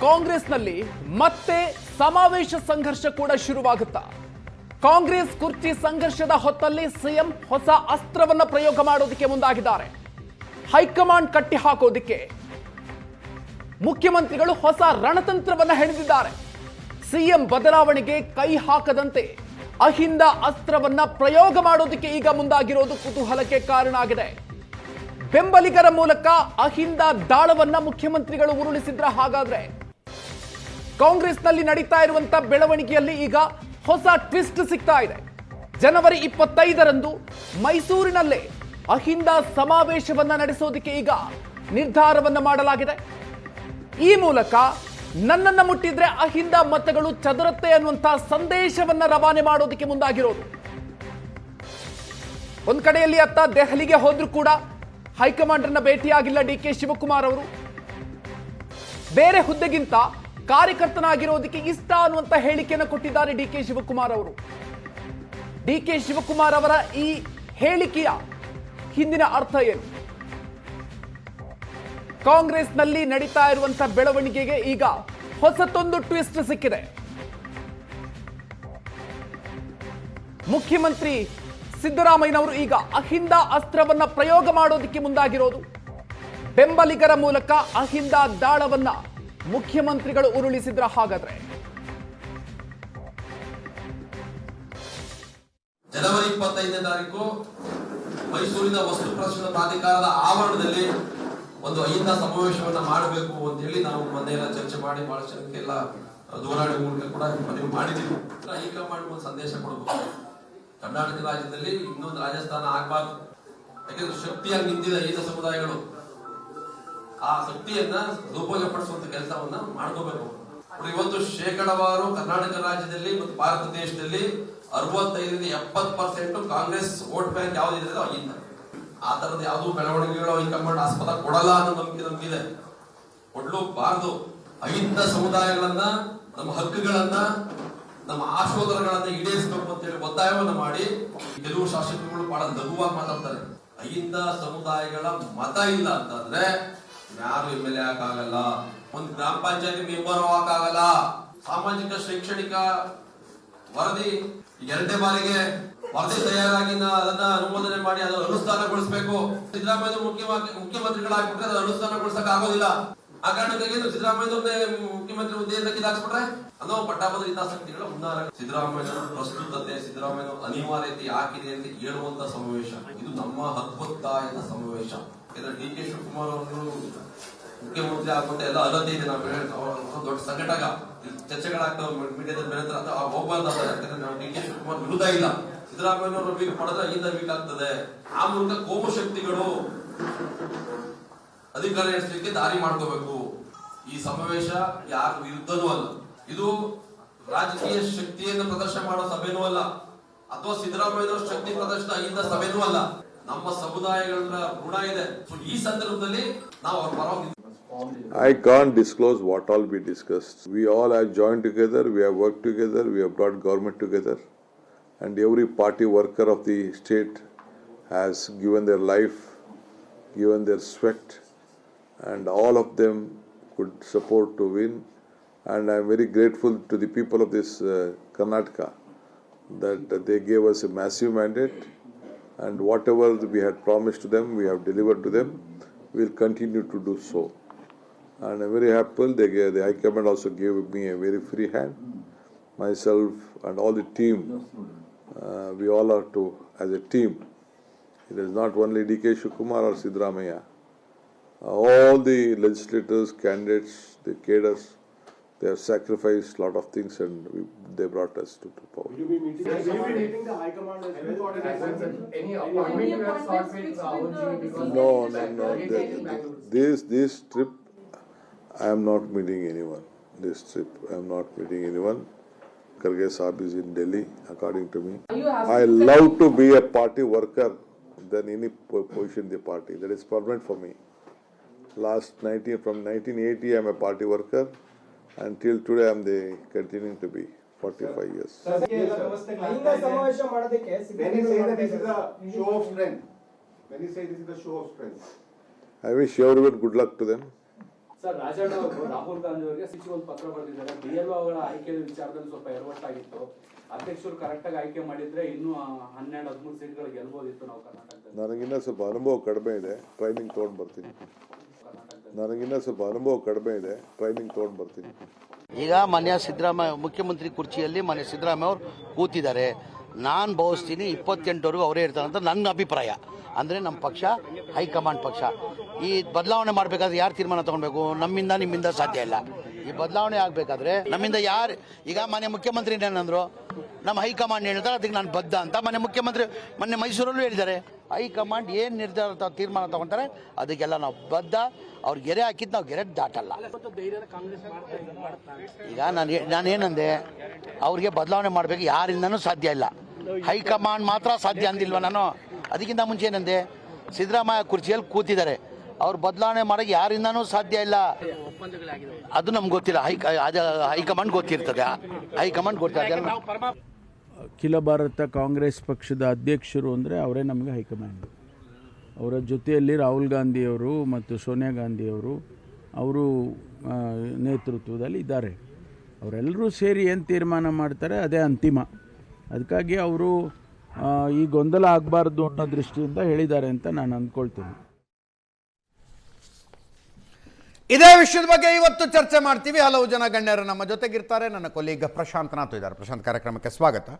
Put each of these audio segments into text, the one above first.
ಕಾಂಗ್ರೆಸ್ನಲ್ಲಿ ಮತ್ತೆ ಸಮಾವೇಶ ಸಂಘರ್ಷ ಕೂಡ ಶುರುವಾಗುತ್ತಾ? ಕಾಂಗ್ರೆಸ್ ಕುರ್ಚಿ ಸಂಘರ್ಷದ ಹೊತ್ತಲ್ಲಿ ಸಿಎಂ ಹೊಸ ಅಸ್ತ್ರವನ್ನ ಪ್ರಯೋಗ ಮಾಡೋದಕ್ಕೆ ಮುಂದಾಗಿದ್ದಾರೆ. ಹೈಕಮಾಂಡ್ ಕಟ್ಟಿ ಹಾಕೋದಕ್ಕೆ ಮುಖ್ಯಮಂತ್ರಿಗಳು ಹೊಸ ರಣತಂತ್ರವನ್ನ ಹೆಣೆದಿದ್ದಾರೆ. ಸಿಎಂ ಬದಲಾವಣೆಗೆ ಕೈ ಹಾಕದಂತೆ ಅಹಿಂದ ಅಸ್ತ್ರವನ್ನ ಪ್ರಯೋಗ ಮಾಡೋದಕ್ಕೆ ಈಗ ಮುಂದಾಗಿರೋದು ಕುತೂಹಲಕ್ಕೆ ಕಾರಣ ಆಗಿದೆ. ಬೆಂಬಲಿಗರ ಮೂಲಕ ಅಹಿಂದ ದಾಳವನ್ನ ಮುಖ್ಯಮಂತ್ರಿಗಳು ಉರುಳಿಸಿದ್ರ ಹಾಗಾದ್ರೆ ಕಾಂಗ್ರೆಸ್ನಲ್ಲಿ ನಡೀತಾ ಇರುವಂತ ಬೆಳವಣಿಗೆಯಲ್ಲಿ ಈಗ ಹೊಸ ಟ್ವಿಸ್ಟ್ ಸಿಗ್ತಾ ಇದೆ. ಜನವರಿ 25ರಂದು ಮೈಸೂರಿನಲ್ಲೇ ಅಹಿಂದ ಸಮಾವೇಶವನ್ನ ನಡೆಸೋದಕ್ಕೆ ಈಗ ನಿರ್ಧಾರವನ್ನ ಮಾಡಲಾಗಿದೆ. ಈ ಮೂಲಕ ನನ್ನನ್ನ ಮುಟ್ಟಿದ್ರೆ ಅಹಿಂದ ಮತಗಳು ಚದುರತ್ತೆ ಅನ್ನುವಂತ ಸಂದೇಶವನ್ನ ರವಾನೆ ಮಾಡೋದಕ್ಕೆ ಮುಂದಾಗಿರೋದು. ಒಂದ್ ಕಡೆಯಲ್ಲಿ ಅತ್ತ ದೆಹಲಿಗೆ ಹೋದ್ರೂ ಕೂಡ ಹೈಕಮಾಂಡ್ ಅನ್ನ ಭೇಟಿಯಾಗಿಲ್ಲ ಡಿಕೆ ಶಿವಕುಮಾರ್ ಅವರು. ಬೇರೆ ಹುದ್ದೆಗಿಂತ ಕಾರ್ಯಕರ್ತನಾಗಿರೋದಕ್ಕೆ ಇಷ್ಟ ಅನ್ನುವಂತ ಹೇಳಿಕೆಯನ್ನು ಕೊಟ್ಟಿದ್ದಾರೆ ಡಿಕೆ ಶಿವಕುಮಾರ್ ಅವರು. ಡಿಕೆ ಶಿವಕುಮಾರ್ ಅವರ ಈ ಹೇಳಿಕೆಯ ಹಿಂದಿನ ಅರ್ಥ ಏನು? ಕಾಂಗ್ರೆಸ್ನಲ್ಲಿ ನಡೀತಾ ಇರುವಂತಹ ಬೆಳವಣಿಗೆಗೆ ಈಗ ಹೊಸತೊಂದು ಟ್ವಿಸ್ಟ್ ಸಿಕ್ಕಿದೆ. ಮುಖ್ಯಮಂತ್ರಿ ಸಿದ್ದರಾಮಯ್ಯನವರು ಈಗ ಅಹಿಂದ ಅಸ್ತ್ರವನ್ನ ಪ್ರಯೋಗ ಮಾಡೋದಕ್ಕೆ ಮುಂದಾಗಿರೋದು. ಬೆಂಬಲಿಗರ ಮೂಲಕ ಅಹಿಂದ ದಾಳವನ್ನ ಮುಖ್ಯಮಂತ್ರಿಗಳು ಉರುಳಿಸಿದ್ರ ಹಾಗಾದ್ರೆ? ಜನವರಿ 25ನೇ ತಾರೀಕು ಮೈಸೂರಿನ ವಸ್ತು ಪ್ರದರ್ಶನ ಪ್ರಾಧಿಕಾರದ ಆವರಣದಲ್ಲಿ ಒಂದು ಅಹಿಂದ ಸಮಾವೇಶವನ್ನ ಮಾಡಬೇಕು ಅಂತ ಹೇಳಿ ನಾವು ಮೊನ್ನೆ ಎಲ್ಲ ಚರ್ಚೆ ಮಾಡಿ ಬಹಳಷ್ಟು ಜನಕ್ಕೆಲ್ಲ ದೂರವಾಣಿ ಮೂಲಕ ಕೂಡ ಮನವಿ ಮಾಡಿದ್ದೀವಿ. ಹೈಕಮಾಂಡ್ ಒಂದು ಸಂದೇಶ ಕೊಡಬೇಕು. ಕರ್ನಾಟಕ ರಾಜ್ಯದಲ್ಲಿ ಇನ್ನೊಂದು ರಾಜಸ್ಥಾನ ಆಗಬಾರ್ದು. ಯಾಕಂದ್ರೆ ಶಕ್ತಿಯಾಗಿ ನಿಂತಿದೆ ಅಹಿಂದ ಸಮುದಾಯಗಳು. ಆ ಶಕ್ತಿಯನ್ನ ಸದುಪಯೋಗಪಡಿಸುವಂತ ಕೆಲಸವನ್ನ ಮಾಡ್ಕೋಬೇಕು. ಇವತ್ತು ಶೇಕಡವಾರು ಕರ್ನಾಟಕ ರಾಜ್ಯದಲ್ಲಿ ಮತ್ತು ಭಾರತ ದೇಶದಲ್ಲಿ 65-70% ಕಾಂಗ್ರೆಸ್ ವೋಟ್ ಬ್ಯಾಂಕ್ ಯಾವ್ದಿದೆ ಅಹಿಂದ. ಆ ತರದ ಯಾವ್ದು ಬೆಳವಣಿಗೆಗಳು ಹೈಕಮಾಂಡ್ ಆಸ್ಪದ ಕೊಡಲ್ಲ ಅನ್ನೋ ನಂಬಿಕೆ ನಮ್ಗಿದೆ. ಕೊಡ್ಲೂಬಾರ್ದು. ಅಹಿಂದ ಸಮುದಾಯಗಳನ್ನ, ನಮ್ಮ ಹಕ್ಕುಗಳನ್ನ, ನಮ್ಮ ಆಶೋತ್ತರಗಳನ್ನ ಈಡೇರಿಸಬೇಕು ಅಂತ ಹೇಳಿ ಒತ್ತಾಯವನ್ನ ಮಾಡಿ ಕೆಲವು ಶಾಸಕರುಗಳು ಬಹಳ ಲಘುವಾಗಿ ಮಾತಾಡ್ತಾರೆ. ಅಹಿಂದ ಸಮುದಾಯಗಳ ಮತ ಇಲ್ಲ ಅಂತಂದ್ರೆ ಯಾರು MLA ಆಗಲ್ಲ, ಒಂದು ಗ್ರಾಮ ಪಂಚಾಯತಿ ಮೆಂಬರ್ ಆಗಲ್ಲ. ಸಾಮಾಜಿಕ ಶೈಕ್ಷಣಿಕ ವರದಿ 2ನೇ ಬಾರಿಗೆ ವರದಿ ತಯಾರಾಗಿ ಅದನ್ನ ಅನುಮೋದನೆ ಮಾಡಿ ಅದನ್ನು ಅನುಷ್ಠಾನಗೊಳಿಸಬೇಕು. ಸಿದ್ದರಾಮಯ್ಯ ಮುಖ್ಯಮಂತ್ರಿಗಳಾಗ್ಬಿಟ್ರೆ ಅದನ್ನು ಅನುಷ್ಠಾನಗೊಳಿಸಕ್ ಆಗೋದಿಲ್ಲ. ಆ ಕಾರಣಕ್ಕಾಗಿ ಸಿದ್ದರಾಮಯ್ಯ ಮುಖ್ಯಮಂತ್ರಿ ಹುದ್ದೆಯಿಂದ ಕಿದಾಕ್ಸ್ಬಿಟ್ರೆ ಅನ್ನೋ ಪಟ್ಟಾಭದ್ರ ಹಿತಾಸಕ್ತಿಗಳ ಮುನ್ನಾರ. ಸಿದ್ದರಾಮಯ್ಯ ಪ್ರಸ್ತುತತೆ, ಸಿದ್ದರಾಮಯ್ಯ ಅನಿವಾರ್ಯತೆ ಯಾಕಿದೆ ಅಂತ ಹೇಳುವಂತ ಸಮಾವೇಶ ಇದು. ನಮ್ಮ ಹಕ್ಕೊತ್ತಾಯದ ಸಮಾವೇಶ. ಡಿಕೆ ಶಿವಕುಮಾರ್ ಅವರು ಮುಖ್ಯಮಂತ್ರಿ ಆಗ್ಬಿಟ್ಟು ಎಲ್ಲ ಅಲ್ಲದೇ ಇದೆ. ನಾವು ದೊಡ್ಡ ಸಂಘಟಕ ಚರ್ಚೆಗಳಾಗ್ತಾವ ಮೀಡಿಯಾದ ಬೆಳೆದ್ರೆ ಹೋಗ್ಬಾರ್ದಾದ್ರೆ. ಯಾಕಂದ್ರೆ ನಾವು ಡಿಕೆ ಶಿವಕುಮಾರ್ ವಿರುದ್ಧ ಇಲ್ಲ. ಸಿದ್ದರಾಮಯ್ಯನವರು ವೀಕ್ ಮಾಡಿದ್ರೆ ಅಹಿಂದ ವೀಕ್ ಆಗ್ತದೆ. ಆ ಮೂಲಕ ಕೋಮು ಶಕ್ತಿಗಳು ಅಧಿಕಾರ ನಡೆಸಲಿಕ್ಕೆ ದಾರಿ ಮಾಡ್ಕೋಬೇಕು. ಈ ಸಮಾವೇಶ ಯಾರ ವಿರುದ್ಧನೂ ಅಲ್ಲ. ಇದು ರಾಜಕೀಯ ಶಕ್ತಿಯನ್ನು ಪ್ರದರ್ಶನ ಮಾಡೋ ಸಭೆನೂ ಅಲ್ಲ, ಅಥವಾ ಸಿದ್ದರಾಮಯ್ಯನವರ ಶಕ್ತಿ ಪ್ರದರ್ಶನ ಅಹಿಂದ ಸಭೆನೂ ಅಲ್ಲ. ನಮ್ಮ ಸಮುದಾಯಗಳ ಋಣ ಇದೆ. ಈ ಸಂದರ್ಭದಲ್ಲಿ ನಾವು ಅವ್ರ ಪರವಾಗಿ I can't disclose what all we discussed. We all have joined together, we have worked together, we have brought government together, and every party worker of the state has given their life, given their sweat, and all of them could support to win. And I am very grateful to the people of this Karnataka that they gave us a massive mandate, and whatever we had promised to them, we have delivered to them. We will continue to do so. And I'm very happy. The High Command also gave me a very free hand. Myself and all the team, we all are to as a team. It is not only DK Shivakumar or Siddaramaiah. All the legislators, candidates, the cadres, they have sacrificed a lot of things and they brought us to power. Will you be meeting the High Command as well? Any appointment you have sought with Rahul ji? No. This trip, I am not meeting anyone. This trip, I am not meeting anyone. Kharge Saab is in Delhi, according to me. I love to be a party worker than any position in the party. That is permanent for me. From 1980, I am a party worker. Until today, I am continuing to be 45 years. When you say that this is a show of strength, I wish everyone good luck to them. Sir Rajanna ಅವರು ರಾಹುಲ್ ಗಾಂಧಿ ಅವರಿಗೆ ಒಂದು ಪತ್ರ ಬರೆದಿದ್ದಾರೆ. BLO ಅವರ ಆಯ್ಕೆ ವಿಚಾರದಲ್ಲಿ ಸ್ವಲ್ಪ ಎಡವಟ್ಟಾಗಿತ್ತು. ಅಧ್ಯಕ್ಷರು ಕರೆಕ್ಟ್ ಆಗಿ ಆಯ್ಕೆ ಮಾಡಿದ್ರೆ ಇನ್ನೂ 12-13 ಸೀಟ್ಗಳು ಗೆಲ್ಬೋದಿತ್ತು ನಾವು ಕರ್ನಾಟಕದಲ್ಲಿ. ನನಗಿನ್ನ ಸ್ವಲ್ಪ ಅನುಭವ ಕಡಿಮೆ ಇದೆ, ಟ್ರೈನಿಂಗ್ ತೊಗೊಂಡು ಬರ್ತೀನಿ. ಈಗ ಮಾನ್ಯ ಸಿದ್ದರಾಮಯ್ಯ ಮುಖ್ಯಮಂತ್ರಿ ಕುರ್ಚಿಯಲ್ಲಿ ಮಾನ್ಯ ಸಿದ್ದರಾಮಯ್ಯ ಅವರು ಕೂತಿದ್ದಾರೆ. ನಾನು ಭಾವಿಸ್ತೀನಿ 28ವರೆಗೂ ಅವರೇ ಇರ್ತಾರೆ ಅಂತ ನನ್ನ ಅಭಿಪ್ರಾಯ. ಅಂದರೆ ನಮ್ಮ ಪಕ್ಷ ಹೈಕಮಾಂಡ್ ಪಕ್ಷ ಈ ಬದಲಾವಣೆ ಮಾಡಬೇಕಾದ್ರೆ ಯಾರು ತೀರ್ಮಾನ ತಗೊಳ್ಬೇಕು? ನಮ್ಮಿಂದ ನಿಮ್ಮಿಂದ ಸಾಧ್ಯ ಇಲ್ಲ. ಈ ಬದಲಾವಣೆ ಆಗಬೇಕಾದ್ರೆ ನಮ್ಮಿಂದ ಯಾರು, ಈಗ ಮಾನ್ಯ ಮುಖ್ಯಮಂತ್ರಿ ಏನಂದ್ರು, ನಮ್ಮ ಹೈಕಮಾಂಡ್ ಹೇಳ್ತಾರೆ ಅದಕ್ಕೆ ನಾನು ಬದ್ಧ ಅಂತ ಮಾನ್ಯ ಮುಖ್ಯಮಂತ್ರಿ ಮೊನ್ನೆ ಮೈಸೂರಲ್ಲೂ ಹೇಳಿದ್ದಾರೆ. ಹೈಕಮಾಂಡ್ ಏನು ನಿರ್ಧಾರ ತೀರ್ಮಾನ ತಗೊಳ್ತಾರೆ ಅದಕ್ಕೆಲ್ಲ ನಾವು ಬದ್ಧ. ಅವ್ರಿಗೆ ಗೆರೆ ಹಾಕಿದ್ದು ನಾವು ಗೆರೆ ದಾಟಲ್ಲ. ಈಗ ನಾನೇನಂದೆ, ಅವ್ರಿಗೆ ಬದಲಾವಣೆ ಮಾಡಬೇಕು, ಯಾರಿಂದನೂ ಸಾಧ್ಯ ಇಲ್ಲ, ಹೈಕಮಾಂಡ್ ಮಾತ್ರ ಸಾಧ್ಯ ಅಂದಿಲ್ವ ನಾನು? ಅದಕ್ಕಿಂತ ಮುಂಚೆ ಏನಂದೆ, ಸಿದ್ದರಾಮಯ್ಯ ಕುರ್ಚಿಯಲ್ಲಿ ಕೂತಿದ್ದಾರೆ, ಅವ್ರು ಬದಲಾವಣೆ ಮಾಡೋಕ್ಕೆ ಯಾರಿಂದನೂ ಸಾಧ್ಯ ಇಲ್ಲ. ಅದು ನಮ್ಗೆ ಗೊತ್ತಿಲ್ಲ, ಹೈಕಮಾಂಡ್ ಗೊತ್ತಿರ್ತದೆ, ಹೈಕಮಾಂಡ್ ಗೊತ್ತಿರ್ತದೆ. ಅಖಿಲ ಭಾರತ ಕಾಂಗ್ರೆಸ್ ಪಕ್ಷದ ಅಧ್ಯಕ್ಷರು ಅಂದರೆ ಅವರೇ ನಮಗೆ ಹೈಕಮಾಂಡ್. ಅವರ ಜೊತೆಯಲ್ಲಿ ರಾಹುಲ್ ಗಾಂಧಿಯವರು ಮತ್ತು ಸೋನಿಯಾ ಗಾಂಧಿಯವರು ಅವರು ನೇತೃತ್ವದಲ್ಲಿ ಇದ್ದಾರೆ. ಅವರೆಲ್ಲರೂ ಸೇರಿ ಏನು ತೀರ್ಮಾನ ಮಾಡ್ತಾರೆ ಅದೇ ಅಂತಿಮ. ಅದಕ್ಕಾಗಿ ಅವರು ಈ ಗೊಂದಲ ಆಗಬಾರ್ದು ಅನ್ನೋ ದೃಷ್ಟಿಯಿಂದ ಹೇಳಿದ್ದಾರೆ ಅಂತ ನಾನು ಅಂದ್ಕೊಳ್ತೀನಿ. ಇದೇ ವಿಷಯದ ಬಗ್ಗೆ ಇವತ್ತು ಚರ್ಚೆ ಮಾಡ್ತೀವಿ. ಹಲವು ಜನ ಗಣ್ಯರು ನಮ್ಮ ಜೊತೆಗಿರ್ತಾರೆ. ನನ್ನ ಕೊಲೀಗ ಪ್ರಶಾಂತ್ ನಾಥ್ ಇದ್ದಾರೆ. ಪ್ರಶಾಂತ್, ಕಾರ್ಯಕ್ರಮಕ್ಕೆ ಸ್ವಾಗತ.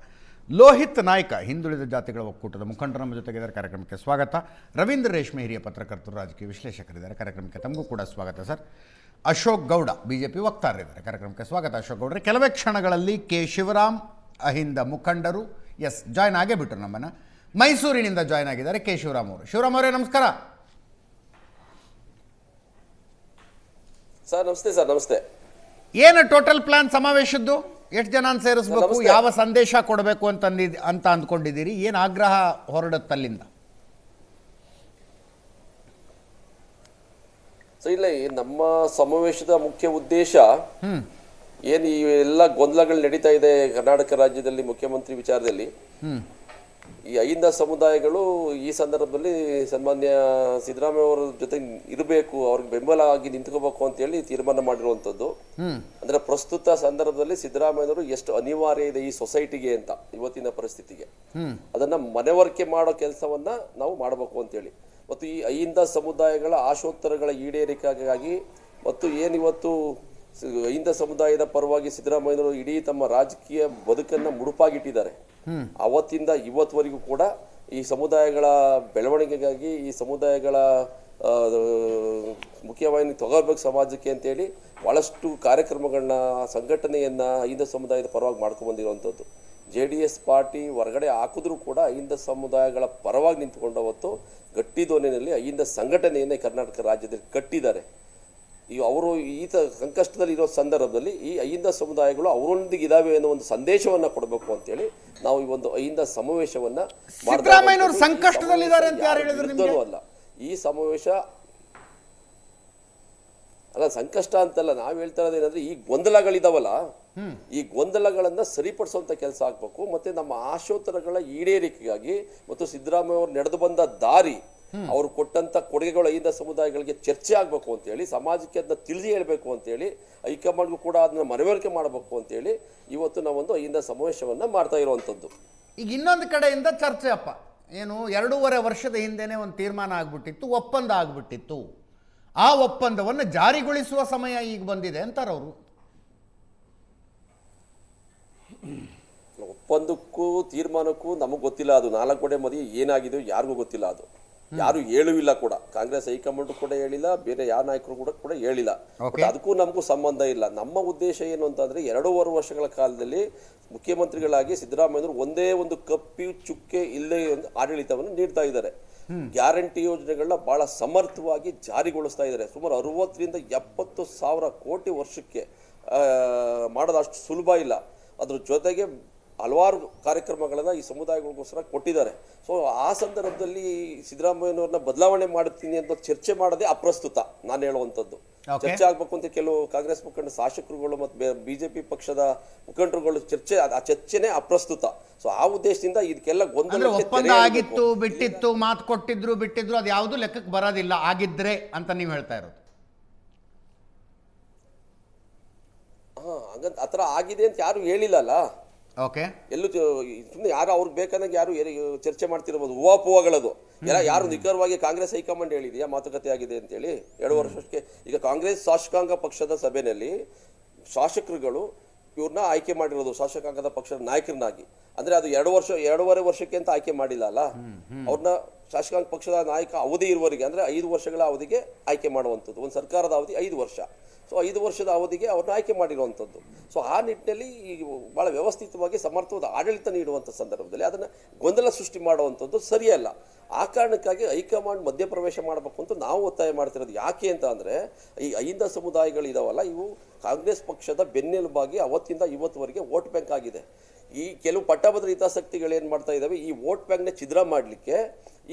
ಲೋಹಿತ್ ನಾಯ್ಕ, ಹಿಂದುಳಿದ ಜಾತಿಗಳ ಒಕ್ಕೂಟದ ಮುಖಂಡರು ನಮ್ಮ ಜೊತೆಗಿದ್ದಾರೆ. ಕಾರ್ಯಕ್ರಮಕ್ಕೆ ಸ್ವಾಗತ. ರವೀಂದ್ರ ರೇಷ್ಮೆ, ಹಿರಿಯ ಪತ್ರಕರ್ತರು, ರಾಜಕೀಯ ವಿಶ್ಲೇಷಕರಿದ್ದಾರೆ. ಕಾರ್ಯಕ್ರಮಕ್ಕೆ ತಮಗೂ ಕೂಡ ಸ್ವಾಗತ ಸರ್. ಅಶೋಕ್ ಗೌಡ, BJP ವಕ್ತಾರರಿದ್ದಾರೆ. ಕಾರ್ಯಕ್ರಮಕ್ಕೆ ಸ್ವಾಗತ ಅಶೋಕ್ ಗೌಡ್ರೆ. ಕೆಲವೇ ಕ್ಷಣಗಳಲ್ಲಿ ಕೆ ಶಿವರಾಮ್, ಅಹಿಂದ ಮುಖಂಡರು ಜಾಯ್ನ್ ಆಗೇ ಬಿಟ್ಟರು ನಮ್ಮನ್ನು. ಮೈಸೂರಿನಿಂದ ಜಾಯ್ನ್ ಆಗಿದ್ದಾರೆ ಕೆ ಶಿವರಾಮ್ ಅವರು. ಶಿವರಾಮ್ ಅವರೇ ನಮಸ್ಕಾರ. ಸರ್ ನಮಸ್ತೆ. ಸರ್ ನಮಸ್ತೆ. ಏನು ಟೋಟಲ್ ಪ್ಲಾನ್ ಸಮಾವೇಶದ್ದು? ಎಷ್ಟು ಜನ ಸೇರಿಸಬೇಕು, ಯಾವ ಸಂದೇಶ ಕೊಡಬೇಕು ಅಂತ ಅಂದ್ಕೊಂಡಿದ್ದೀರಿ? ಏನು ಆಗ್ರಹ ಹೊರಡತ್ತಲ್ಲಿಂದ? ಸೊ ಇಲ್ಲ, ನಮ್ಮ ಸಮಾವೇಶದ ಮುಖ್ಯ ಉದ್ದೇಶ ಏನು, ಈ ಎಲ್ಲ ಗೊಂದಲಗಳು ನಡೀತಾ ಇದೆ ಕರ್ನಾಟಕ ರಾಜ್ಯದಲ್ಲಿ ಮುಖ್ಯಮಂತ್ರಿ ವಿಚಾರದಲ್ಲಿ. ಈ ಅಹಿಂದ ಸಮುದಾಯಗಳು ಈ ಸಂದರ್ಭದಲ್ಲಿ ಸನ್ಮಾನ್ಯ ಸಿದ್ದರಾಮಯ್ಯ ಅವರ ಜೊತೆ ಇರಬೇಕು, ಅವ್ರಿಗೆ ಬೆಂಬಲ ಆಗಿ ನಿಂತ್ಕೋಬೇಕು ಅಂತ ಹೇಳಿ ತೀರ್ಮಾನ ಮಾಡಿರುವಂತದ್ದು. ಅಂದ್ರೆ ಪ್ರಸ್ತುತ ಸಂದರ್ಭದಲ್ಲಿ ಸಿದ್ದರಾಮಯ್ಯವರು ಎಷ್ಟು ಅನಿವಾರ್ಯ ಇದೆ ಈ ಸೊಸೈಟಿಗೆ ಅಂತ, ಇವತ್ತಿನ ಪರಿಸ್ಥಿತಿಗೆ ಅದನ್ನ ಮನವರಿಕೆ ಮಾಡೋ ಕೆಲಸವನ್ನ ನಾವು ಮಾಡಬೇಕು ಅಂತ ಹೇಳಿ, ಮತ್ತು ಈ ಅಹಿಂದ ಸಮುದಾಯಗಳ ಆಶೋತ್ತರಗಳ ಈಡೇರಿಕೆಗಾಗಿ ಮತ್ತು ಏನಿವತ್ತು ಅಹಿಂದ ಸಮುದಾಯದ ಪರವಾಗಿ ಸಿದ್ದರಾಮಯ್ಯವರು ಇಡೀ ತಮ್ಮ ರಾಜಕೀಯ ಬದುಕನ್ನ ಮುಡುಪಾಗಿಟ್ಟಿದ್ದಾರೆ. ಅವತ್ತಿಂದ ಇವತ್ತುವರೆಗೂ ಕೂಡ ಈ ಸಮುದಾಯಗಳ ಬೆಳವಣಿಗೆಗಾಗಿ, ಈ ಸಮುದಾಯಗಳ ಮುಖ್ಯವಾಹಿನಿ ತಗೋಬೇಕು ಸಮಾಜಕ್ಕೆ ಅಂತೇಳಿ ಬಹಳಷ್ಟು ಕಾರ್ಯಕ್ರಮಗಳನ್ನ, ಸಂಘಟನೆಯನ್ನ ಅಹಿಂದ ಸಮುದಾಯದ ಪರವಾಗಿ ಮಾಡ್ಕೊಂಡು ಬಂದಿರುವಂಥದ್ದು. JDS ಪಾರ್ಟಿ ಹೊರಗಡೆ ಹಾಕಿದ್ರು ಕೂಡ ಅಹಿಂದ ಸಮುದಾಯಗಳ ಪರವಾಗಿ ನಿಂತುಕೊಂಡು ಅವತ್ತು ಗಟ್ಟಿ ಧ್ವನಿಯಲ್ಲಿ ಅಹಿಂದ ಸಂಘಟನೆಯನ್ನೇ ಕರ್ನಾಟಕ ರಾಜ್ಯದಲ್ಲಿ ಕಟ್ಟಿದ್ದಾರೆ. ಈಗ ಅವರು ಸಂಕಷ್ಟದಲ್ಲಿ ಇರೋ ಸಂದರ್ಭದಲ್ಲಿ ಈ ಅಹಿಂದ ಸಮುದಾಯಗಳು ಅವರೊಂದಿಗೆ ಇದಾವೆ ಅನ್ನೋ ಒಂದು ಸಂದೇಶವನ್ನ ಕೊಡಬೇಕು ಅಂತೇಳಿ ನಾವು ಈ ಒಂದು ಅಹಿಂದ ಸಮಾವೇಶವನ್ನ ಸಂಕಷ್ಟದಲ್ಲಿದ್ದಾರೆ ಅಂತ ಯಾರು ಹೇಳಿದ್ರು? ಅಲ್ಲ, ಈ ಸಮಾವೇಶ ಅಲ್ಲ, ಸಂಕಷ್ಟ ಅಂತಲ್ಲ. ನಾವು ಹೇಳ್ತಾ ಇರೋದು ಏನಂದ್ರೆ, ಈ ಗೊಂದಲಗಳಿದಾವಲ್ಲ, ಈ ಗೊಂದಲಗಳನ್ನ ಸರಿಪಡಿಸುವಂತ ಕೆಲಸ ಆಗ್ಬೇಕು. ಮತ್ತೆ ನಮ್ಮ ಆಶೋತ್ತರಗಳ ಈಡೇರಿಕೆಗಾಗಿ ಮತ್ತು ಸಿದ್ದರಾಮಯ್ಯ ಅವರು ನಡೆದು ಬಂದ ದಾರಿ, ಅವರು ಕೊಟ್ಟಂತ ಕೊಡುಗೆಗಳು ಅಹಿಂದ ಸಮುದಾಯಗಳಿಗೆ ಚರ್ಚೆ ಆಗ್ಬೇಕು ಅಂತ ಹೇಳಿ, ಸಮಾಜಕ್ಕೆ ಅದನ್ನ ತಿಳಿಸಿ ಹೇಳ್ಬೇಕು ಅಂತ ಹೇಳಿ, ಹೈಕಮಾಂಡ್ಗೂ ಕೂಡ ಅದನ್ನ ಮನವರಿಕೆ ಮಾಡಬೇಕು ಅಂತ ಹೇಳಿ ಇವತ್ತು ನಾವೊಂದು ಅಹಿಂದ ಸಮಾವೇಶವನ್ನ ಮಾಡ್ತಾ ಇರುವಂತದ್ದು. ಈಗ ಇನ್ನೊಂದು ಕಡೆಯಿಂದ ಚರ್ಚೆ ಅಪ್ಪ, ಏನು 2.5 ವರ್ಷದ ಹಿಂದೆನೆ ಒಂದು ತೀರ್ಮಾನ ಆಗ್ಬಿಟ್ಟಿತ್ತು, ಒಪ್ಪಂದ ಆಗ್ಬಿಟ್ಟಿತ್ತು. ಆ ಒಪ್ಪಂದವನ್ನು ಜಾರಿಗೊಳಿಸುವ ಸಮಯ ಈಗ ಬಂದಿದೆ ಅಂತಾರೆ ಅವರು. ಒಪ್ಪಂದಕ್ಕೂ ತೀರ್ಮಾನಕ್ಕೂ ನಮಗ್ ಗೊತ್ತಿಲ್ಲ. ಅದು 4 ಕಡೆ ಮದುವೆ ಏನಾಗಿದೆ ಯಾರಿಗೂ ಗೊತ್ತಿಲ್ಲ. ಅದು ಯಾರು ಹೇಳುವಿಲ್ಲ ಕೂಡ. ಕಾಂಗ್ರೆಸ್ ಹೈಕಮಾಂಡ್ ಕೂಡ ಹೇಳಿಲ್ಲ, ಬೇರೆ ಯಾವ ನಾಯಕರು ಕೂಡ ಹೇಳಿಲ್ಲ. ಅದಕ್ಕೂ ನಮಗೂ ಸಂಬಂಧ ಇಲ್ಲ. ನಮ್ಮ ಉದ್ದೇಶ ಏನು ಅಂತಂದ್ರೆ, 2.5 ವರ್ಷಗಳ ಕಾಲದಲ್ಲಿ ಮುಖ್ಯಮಂತ್ರಿಗಳಾಗಿ ಸಿದ್ದರಾಮಯ್ಯರು ಒಂದೇ ಒಂದು ಕಪ್ಪಿ ಚುಕ್ಕೆ ಇಲ್ಲೇ ಆಡಳಿತವನ್ನು ನೀಡ್ತಾ ಇದ್ದಾರೆ. ಗ್ಯಾರಂಟಿ ಯೋಜನೆಗಳನ್ನ ಬಹಳ ಸಮರ್ಥವಾಗಿ ಜಾರಿಗೊಳಿಸ್ತಾ ಇದ್ದಾರೆ. ಸುಮಾರು 60ರಿಂದ 70 ಸಾವಿರ ಕೋಟಿ ವರ್ಷಕ್ಕೆ ಮಾಡೋದು ಅಷ್ಟು ಸುಲಭ ಇಲ್ಲ. ಅದ್ರ ಜೊತೆಗೆ ಹಲವಾರು ಕಾರ್ಯಕ್ರಮಗಳನ್ನ ಈ ಸಮುದಾಯಗಳಿಗೋಸ್ಕರ ಕೊಟ್ಟಿದ್ದಾರೆ. ಸೊ ಆ ಸಂದರ್ಭದಲ್ಲಿ ಸಿದ್ದರಾಮಯ್ಯನವ್ರನ್ನ ಬದಲಾವಣೆ ಮಾಡುತ್ತೀನಿ ಅಂತ ಚರ್ಚೆ ಮಾಡೋದೇ ಅಪ್ರಸ್ತುತ. ನಾನು ಹೇಳುವಂಥದ್ದು ಚರ್ಚೆ ಆಗ್ಬೇಕು ಅಂತ ಕೆಲವು ಕಾಂಗ್ರೆಸ್ ಮುಖಂಡ ಶಾಸಕರುಗಳು ಮತ್ತು BJP ಪಕ್ಷದ ಮುಖಂಡರುಗಳು ಆ ಚರ್ಚೆನೇ ಅಪ್ರಸ್ತುತ. ಸೊ ಆ ಉದ್ದೇಶದಿಂದ ಇದಕ್ಕೆಲ್ಲ ಗೊಂದಲ ಆಗಿತ್ತು, ಬಿಟ್ಟಿತ್ತು, ಮಾತು ಕೊಟ್ಟಿದ್ರು, ಬಿಟ್ಟಿದ್ರು, ಅದು ಯಾವುದು ಲೆಕ್ಕಕ್ಕೆ ಬರೋದಿಲ್ಲ ಆಗಿದ್ರೆ ಅಂತ ನೀವು ಹೇಳ್ತಾ ಇರೋದು? ಹಂಗಂತ ಆ ಥರ ಆಗಿದೆ ಅಂತ ಯಾರು ಹೇಳಿಲ್ಲಲ್ಲ. ಓಕೆ, ಎಲ್ಲೂ ಸುಮ್ಮನೆ ಯಾರು ಅವ್ರಿಗೆ ಬೇಕಾದಾಗ ಯಾರು ಚರ್ಚೆ ಮಾಡ್ತಿರ್ಬೋದು, ಊಹಾಪೋಹಗಳದು. ಯಾರು ನಿಖರವಾಗಿ ಕಾಂಗ್ರೆಸ್ ಹೈಕಮಾಂಡ್ ಹೇಳಿದೆಯಾ ಮಾತುಕತೆ ಆಗಿದೆ ಅಂತೇಳಿ 2 ವರ್ಷಕ್ಕೆ? ಈಗ ಕಾಂಗ್ರೆಸ್ ಶಾಸಕಾಂಗ ಪಕ್ಷದ ಸಭೆಯಲ್ಲಿ ಶಾಸಕರುಗಳು ಇವ್ರನ್ನ ಆಯ್ಕೆ ಮಾಡಿರೋದು ಶಾಸಕಾಂಗದ ಪಕ್ಷದ ನಾಯಕರನ್ನಾಗಿ. ಅಂದ್ರೆ ಅದು 2-2.5 ವರ್ಷಕ್ಕೆ ಅಂತ ಆಯ್ಕೆ ಮಾಡಿಲ್ಲ ಅಲ್ಲ, ಅವ್ರನ್ನ ಶಾಸಕಾಂಗ ಪಕ್ಷದ ನಾಯಕ ಅವಧಿ ಇರುವವರೆಗೆ, ಅಂದ್ರೆ 5 ವರ್ಷಗಳ ಅವಧಿಗೆ ಆಯ್ಕೆ ಮಾಡುವಂಥದ್ದು. ಒಂದು ಸರ್ಕಾರದ ಅವಧಿ 5 ವರ್ಷ. ಸೊ 5 ವರ್ಷದ ಅವಧಿಗೆ ಅವ್ರನ್ನ ಆಯ್ಕೆ ಮಾಡಿರುವಂಥದ್ದು. ಸೊ ಆ ನಿಟ್ಟಿನಲ್ಲಿ ಈಗ ಭಾಳ ವ್ಯವಸ್ಥಿತವಾಗಿ ಸಮರ್ಥವಾದ ಆಡಳಿತ ನೀಡುವಂಥ ಸಂದರ್ಭದಲ್ಲಿ ಅದನ್ನು ಗೊಂದಲ ಸೃಷ್ಟಿ ಮಾಡುವಂಥದ್ದು ಸರಿಯಲ್ಲ. ಆ ಕಾರಣಕ್ಕಾಗಿ ಹೈಕಮಾಂಡ್ ಮಧ್ಯಪ್ರವೇಶ ಮಾಡಬೇಕು ಅಂತ ನಾವು ಒತ್ತಾಯ ಮಾಡ್ತಿರೋದು. ಯಾಕೆ ಅಂತ ಅಂದರೆ, ಈ ಅಹಿಂದ ಸಮುದಾಯಗಳಿದಾವಲ್ಲ, ಇವು ಕಾಂಗ್ರೆಸ್ ಪಕ್ಷದ ಬೆನ್ನೆಲುಬಾಗಿ ಅವತ್ತಿಂದ ಇವತ್ತುವರೆಗೆ ವೋಟ್ ಬ್ಯಾಂಕ್ ಆಗಿದೆ. ಈ ಕೆಲವು ಪಟ್ಟಭದ್ರ ಹಿತಾಸಕ್ತಿಗಳು ಏನು ಮಾಡ್ತಾ ಇದ್ದಾವೆ, ಈ ವೋಟ್ ಬ್ಯಾಂಕ್ನ ಛಿದ್ರ ಮಾಡಲಿಕ್ಕೆ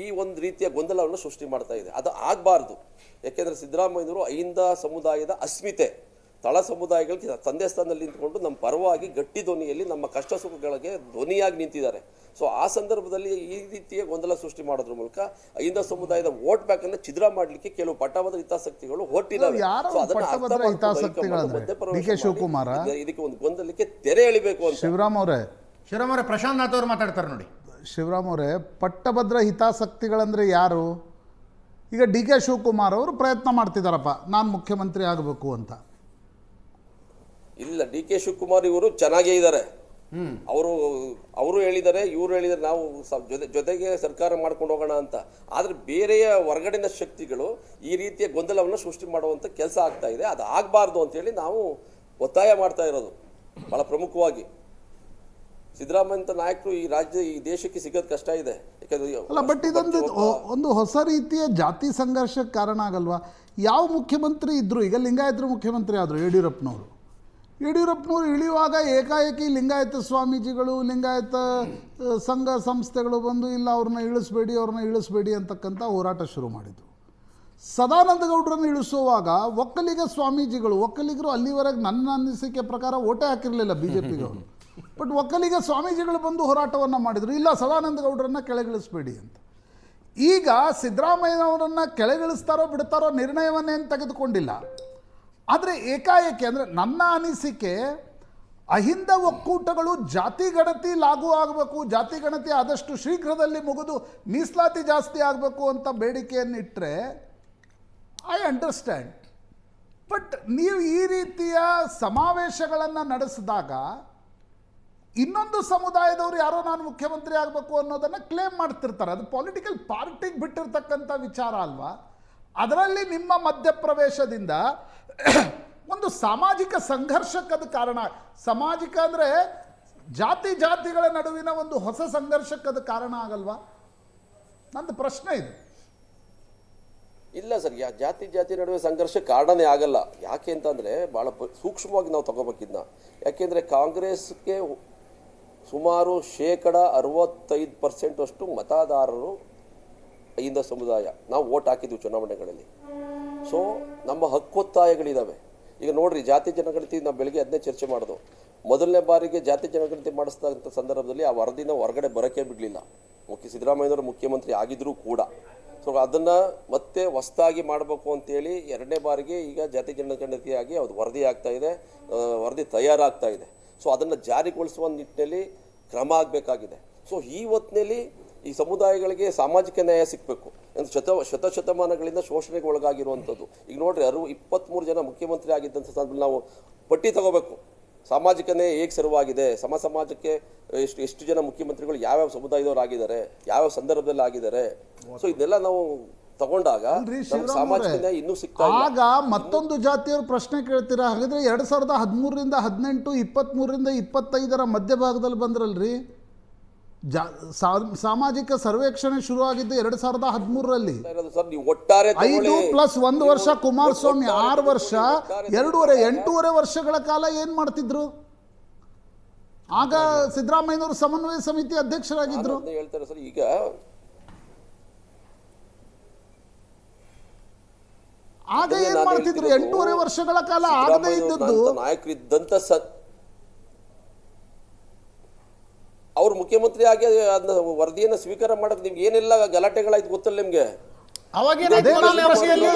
ಈ ಒಂದು ರೀತಿಯ ಗೊಂದಲವನ್ನು ಸೃಷ್ಟಿ ಮಾಡ್ತಾ ಇದೆ. ಅದು ಆಗಬಾರ್ದು. ಯಾಕೆಂದರೆ ಸಿದ್ದರಾಮಯ್ಯನವರು ಅಹಿಂದ ಸಮುದಾಯದ ಅಸ್ಮಿತೆ, ತಳ ಸಮುದಾಯಗಳಿಗೆ ತಂದೆ ಸ್ಥಾನದಲ್ಲಿ ನಿಂತ್ಕೊಂಡು ನಮ್ಮ ಪರವಾಗಿ ಗಟ್ಟಿ ಧ್ವನಿಯಲ್ಲಿ ನಮ್ಮ ಕಷ್ಟ ಸುಖಗಳಿಗೆ ಧ್ವನಿಯಾಗಿ ನಿಂತಿದ್ದಾರೆ. ಸೊ ಆ ಸಂದರ್ಭದಲ್ಲಿ ಈ ರೀತಿಯ ಗೊಂದಲ ಸೃಷ್ಟಿ ಮಾಡೋದ್ರ ಮೂಲಕ ಅಹಿಂದ ಸಮುದಾಯದ ವೋಟ್ ಬ್ಯಾಂಕ್ ಅನ್ನು ಛಿದ್ರ ಮಾಡಲಿಕ್ಕೆ ಕೆಲವು ಪಟ್ಟಭದ್ರ ಹಿತಾಸಕ್ತಿಗಳು ಹೊರಟಿದ್ದಾವೆ. ಇದಕ್ಕೆ ಒಂದು ಗೊಂದಲಕ್ಕೆ ತೆರೆ ಎಳಿಬೇಕು ಅಂತ ಶಿವರಾಮ್ ಅವರೇ ಪ್ರಶಾಂತ್ ನಾಥ್ ಅವರು ಮಾತಾಡ್ತಾರೆ ನೋಡಿ. ಶಿವರಾಮ್ ಅವರೇ, ಪಟ್ಟಭದ್ರ ಹಿತಾಸಕ್ತಿಗಳಂದ್ರೆ ಯಾರು? ಈಗ DK ಶಿವಕುಮಾರ್ ಅವರು ಪ್ರಯತ್ನ ಮಾಡ್ತಿದ್ದಾರಪ್ಪ, ನಾನು ಮುಖ್ಯಮಂತ್ರಿ ಆಗಬೇಕು ಅಂತ. ಇಲ್ಲ, DK ಶಿವಕುಮಾರ್ ಇವರು ಚೆನ್ನಾಗೇ ಇದ್ದಾರೆ. ಅವರು ಹೇಳಿದ್ದಾರೆ, ಇವರು ಹೇಳಿದ್ದಾರೆ, ನಾವು ಜೊತೆಗೆ ಸರ್ಕಾರ ಮಾಡ್ಕೊಂಡು ಹೋಗೋಣ ಅಂತ. ಆದರೆ ಬೇರೆಯ ಹೊರಗಡೆನ ಶಕ್ತಿಗಳು ಈ ರೀತಿಯ ಗೊಂದಲವನ್ನು ಸೃಷ್ಟಿ ಮಾಡುವಂಥ ಕೆಲಸ ಆಗ್ತಾ ಇದೆ. ಅದು ಆಗಬಾರ್ದು ಅಂತೇಳಿ ನಾವು ಒತ್ತಾಯ ಮಾಡ್ತಾ ಇರೋದು ಭಾಳ ಪ್ರಮುಖವಾಗಿ. ಸಿದ್ದರಾಮಯ್ಯ ನಾಯಕರು ಈ ರಾಜ್ಯ, ಈ ದೇಶಕ್ಕೆ ಸಿಗೋದು ಕಷ್ಟ ಇದೆ. ಅಲ್ಲ, ಬಟ್ ಇದೊಂದು ಒಂದು ಹೊಸ ರೀತಿಯ ಜಾತಿ ಸಂಘರ್ಷಕ್ಕೆ ಕಾರಣ ಆಗಲ್ವಾ? ಯಾವ ಮುಖ್ಯಮಂತ್ರಿ ಇದ್ದರು, ಈಗ ಲಿಂಗಾಯತರು ಮುಖ್ಯಮಂತ್ರಿ ಆದರು, ಯಡಿಯೂರಪ್ಪನವರು ಇಳಿಯುವಾಗ ಏಕಾಏಕಿ ಲಿಂಗಾಯತ ಸ್ವಾಮೀಜಿಗಳು, ಲಿಂಗಾಯತ ಸಂಘ ಸಂಸ್ಥೆಗಳು ಬಂದು ಇಲ್ಲ ಅವ್ರನ್ನ ಇಳಿಸ್ಬೇಡಿ ಅಂತಕ್ಕಂಥ ಹೋರಾಟ ಶುರು ಮಾಡಿದರು. ಸದಾನಂದ ಗೌಡರನ್ನು ಇಳಿಸುವಾಗ ಒಕ್ಕಲಿಗ ಸ್ವಾಮೀಜಿಗಳು, ಒಕ್ಕಲಿಗರು ಅಲ್ಲಿವರೆಗೆ ನನ್ನ ಅನಿಸಿಕೆ ಪ್ರಕಾರ ಓಟೇ ಹಾಕಿರಲಿಲ್ಲ BJPಗೆ ಅವರು, ಬಟ್ ಒಕ್ಕಲಿಗ ಸ್ವಾಮೀಜಿಗಳು ಬಂದು ಹೋರಾಟವನ್ನು ಮಾಡಿದರು, ಇಲ್ಲ ಸದಾನಂದ ಗೌಡರನ್ನು ಕೆಳಗಿಳಿಸ್ಬೇಡಿ ಅಂತ. ಈಗ ಸಿದ್ದರಾಮಯ್ಯನವರನ್ನು ಕೆಳಗಿಳಿಸ್ತಾರೋ ಬಿಡ್ತಾರೋ ನಿರ್ಣಯವನ್ನೇನು ತೆಗೆದುಕೊಂಡಿಲ್ಲ. ಆದರೆ ಏಕಾಏಕಿ, ಅಂದರೆ ನನ್ನ ಅನಿಸಿಕೆ, ಅಹಿಂದ ಒಕ್ಕೂಟಗಳು ಜಾತಿ ಗಣತಿ ಲಾಗೂ ಆಗಬೇಕು, ಜಾತಿ ಗಣತಿ ಆದಷ್ಟು ಶೀಘ್ರದಲ್ಲಿ ಮುಗಿದು ಮೀಸಲಾತಿ ಜಾಸ್ತಿ ಆಗಬೇಕು ಅಂತ ಬೇಡಿಕೆಯನ್ನಿಟ್ಟರೆ ಐ ಅಂಡರ್ಸ್ಟ್ಯಾಂಡ್. ಬಟ್ ನೀವು ಈ ರೀತಿಯ ಸಮಾವೇಶಗಳನ್ನು ನಡೆಸಿದಾಗ ಇನ್ನೊಂದು ಸಮುದಾಯದವರು ಯಾರೋ ನಾನು ಮುಖ್ಯಮಂತ್ರಿ ಆಗಬೇಕು ಅನ್ನೋದನ್ನು ಕ್ಲೇಮ್ ಮಾಡ್ತಿರ್ತಾರೆ. ಅದು ಪೊಲಿಟಿಕಲ್ ಪಾರ್ಟಿಗೆ ಬಿಟ್ಟಿರ್ತಕ್ಕಂಥ ವಿಚಾರ ಅಲ್ವಾ? ಅದರಲ್ಲಿ ನಿಮ್ಮ ಮಧ್ಯಪ್ರವೇಶದಿಂದ ಒಂದು ಸಾಮಾಜಿಕ ಸಂಘರ್ಷಕ್ಕದು ಕಾರಣ. ಸಾಮಾಜಿಕ ಅಂದರೆ ಜಾತಿಗಳ ನಡುವಿನ ಒಂದು ಹೊಸ ಸಂಘರ್ಷಕ್ಕದು ಕಾರಣ ಆಗಲ್ವಾ? ನಂದು ಪ್ರಶ್ನೆ ಇದು. ಇಲ್ಲ ಸರ್, ಜಾತಿ ನಡುವೆ ಸಂಘರ್ಷ ಕಾರಣನೇ ಆಗಲ್ಲ. ಯಾಕೆ ಅಂತಂದರೆ ಭಾಳ ಸೂಕ್ಷ್ಮವಾಗಿ ನಾವು ತಗೋಬೇಕಿದ್ನ. ಯಾಕೆಂದರೆ ಕಾಂಗ್ರೆಸ್ಗೆ ಸುಮಾರು 65% ಅಷ್ಟು ಮತದಾರರು ಅಹಿಂದ ಸಮುದಾಯ. ನಾವು ವೋಟ್ ಹಾಕಿದ್ವಿ ಚುನಾವಣೆಗಳಲ್ಲಿ. ಸೊ ನಮ್ಮ ಹಕ್ಕೊತ್ತಾಯಗಳಿದ್ದಾವೆ. ಈಗ ನೋಡ್ರಿ, ಜಾತಿ ಜನಗಣತಿ ನಾವು ಬೆಳಗ್ಗೆ ಅದನ್ನೇ ಚರ್ಚೆ ಮಾಡೋದು. ಮೊದಲನೇ ಬಾರಿಗೆ ಜಾತಿ ಜನಗಣತಿ ಮಾಡಿಸಿದಂಥ ಸಂದರ್ಭದಲ್ಲಿ ಆ ವರದಿನ ಹೊರಗಡೆ ಬರೋಕ್ಕೆ ಬಿಡಲಿಲ್ಲ. ಸಿದ್ದರಾಮಯ್ಯನವರು ಮುಖ್ಯಮಂತ್ರಿ ಆಗಿದ್ರೂ ಕೂಡ. ಸೊ ಅದನ್ನು ಮತ್ತೆ ಹೊಸದಾಗಿ ಮಾಡಬೇಕು ಅಂತೇಳಿ 2ನೇ ಬಾರಿಗೆ ಈಗ ಜಾತಿ ಜನಗಣತಿಯಾಗಿ ಅದು ವರದಿ ಆಗ್ತಾ ಇದೆ, ವರದಿ ತಯಾರಾಗ್ತಾ ಇದೆ. ಸೊ ಅದನ್ನು ಜಾರಿಗೊಳಿಸುವ ನಿಟ್ಟಿನಲ್ಲಿ ಕ್ರಮ ಆಗಬೇಕಾಗಿದೆ. ಸೊ ಈ ಹೊತ್ತಿನಲ್ಲಿ ಈ ಸಮುದಾಯಗಳಿಗೆ ಸಾಮಾಜಿಕ ನ್ಯಾಯ ಸಿಗಬೇಕು. ಶತಮಾನಗಳಿಂದ ಶೋಷಣೆಗೆ ಒಳಗಾಗಿರುವಂಥದ್ದು. ಈಗ ನೋಡ್ರಿ, 23 ಜನ ಮುಖ್ಯಮಂತ್ರಿ ಆಗಿದ್ದಂಥ ಸಂದರ್ಭದಲ್ಲಿ ನಾವು ಪಟ್ಟಿ ತಗೋಬೇಕು. ಸಾಮಾಜಿಕ ನ್ಯಾಯ ಹೇಗೆ ಸರ್ವಾಗಿದೆ, ಸಮಾಜಕ್ಕೆ ಎಷ್ಟು ಜನ ಮುಖ್ಯಮಂತ್ರಿಗಳು ಯಾವ್ಯಾವ ಸಮುದಾಯದವರು ಆಗಿದ್ದಾರೆ, ಯಾವ್ಯಾವ ಸಂದರ್ಭದಲ್ಲಿ ಆಗಿದ್ದಾರೆ. ಸೊ ಇದನ್ನೆಲ್ಲ ನಾವು ತಗೊಂಡಾಗ ಸಾಮಾಜಿಕ ನ್ಯಾಯ ಇನ್ನೂ ಸಿಗ್ತಾ ಇಲ್ಲ. ಆಗ ಮತ್ತೊಂದು ಜಾತಿಯವರು ಪ್ರಶ್ನೆ ಕೇಳ್ತೀರಾ, ಹಾಗಾದ್ರೆ 2013ರಿಂದ 18, 23ರಿಂದ 25ರ ಮಧ್ಯಭಾಗದಲ್ಲಿ ಬಂದ್ರಲ್ರಿ. ಸಾಮಾಜಿಕ ಸರ್ವೇಕ್ಷಣೆ ಶುರು ಆಗಿದ್ದು 2013ರಲ್ಲಿ. 5+1 ವರ್ಷ ಕುಮಾರಸ್ವಾಮಿ, 6 ವರ್ಷ, 8.5 ವರ್ಷಗಳ ಕಾಲ ಏನ್ ಮಾಡ್ತಿದ್ರು? ಆಗ ಸಿದ್ದರಾಮಯ್ಯನವರು ಸಮನ್ವಯ ಸಮಿತಿ ಅಧ್ಯಕ್ಷರಾಗಿದ್ರು. ಹೇಳ್ತಾರೆ ಸರ್, ಈಗ ಆಗ ಏನ್ ಮಾಡ್ತಿದ್ರು? 8.5 ವರ್ಷಗಳ ಕಾಲ ಆಗದೇ ಇದ್ದದ್ದು. ನಾಯಕರಿದ್ದಂತ ಅವ್ರು ಮುಖ್ಯಮಂತ್ರಿ ಆಗಿ ಅದನ್ನ ವರದಿಯನ್ನು ಸ್ವೀಕಾರ ಮಾಡಕ್ ನಿಮ್ಗೆ ಏನೆಲ್ಲ ಗಲಾಟೆಗಳಾಯ್ತು ಗೊತ್ತಲ್ಲ ನಿಮ್ಗೆ?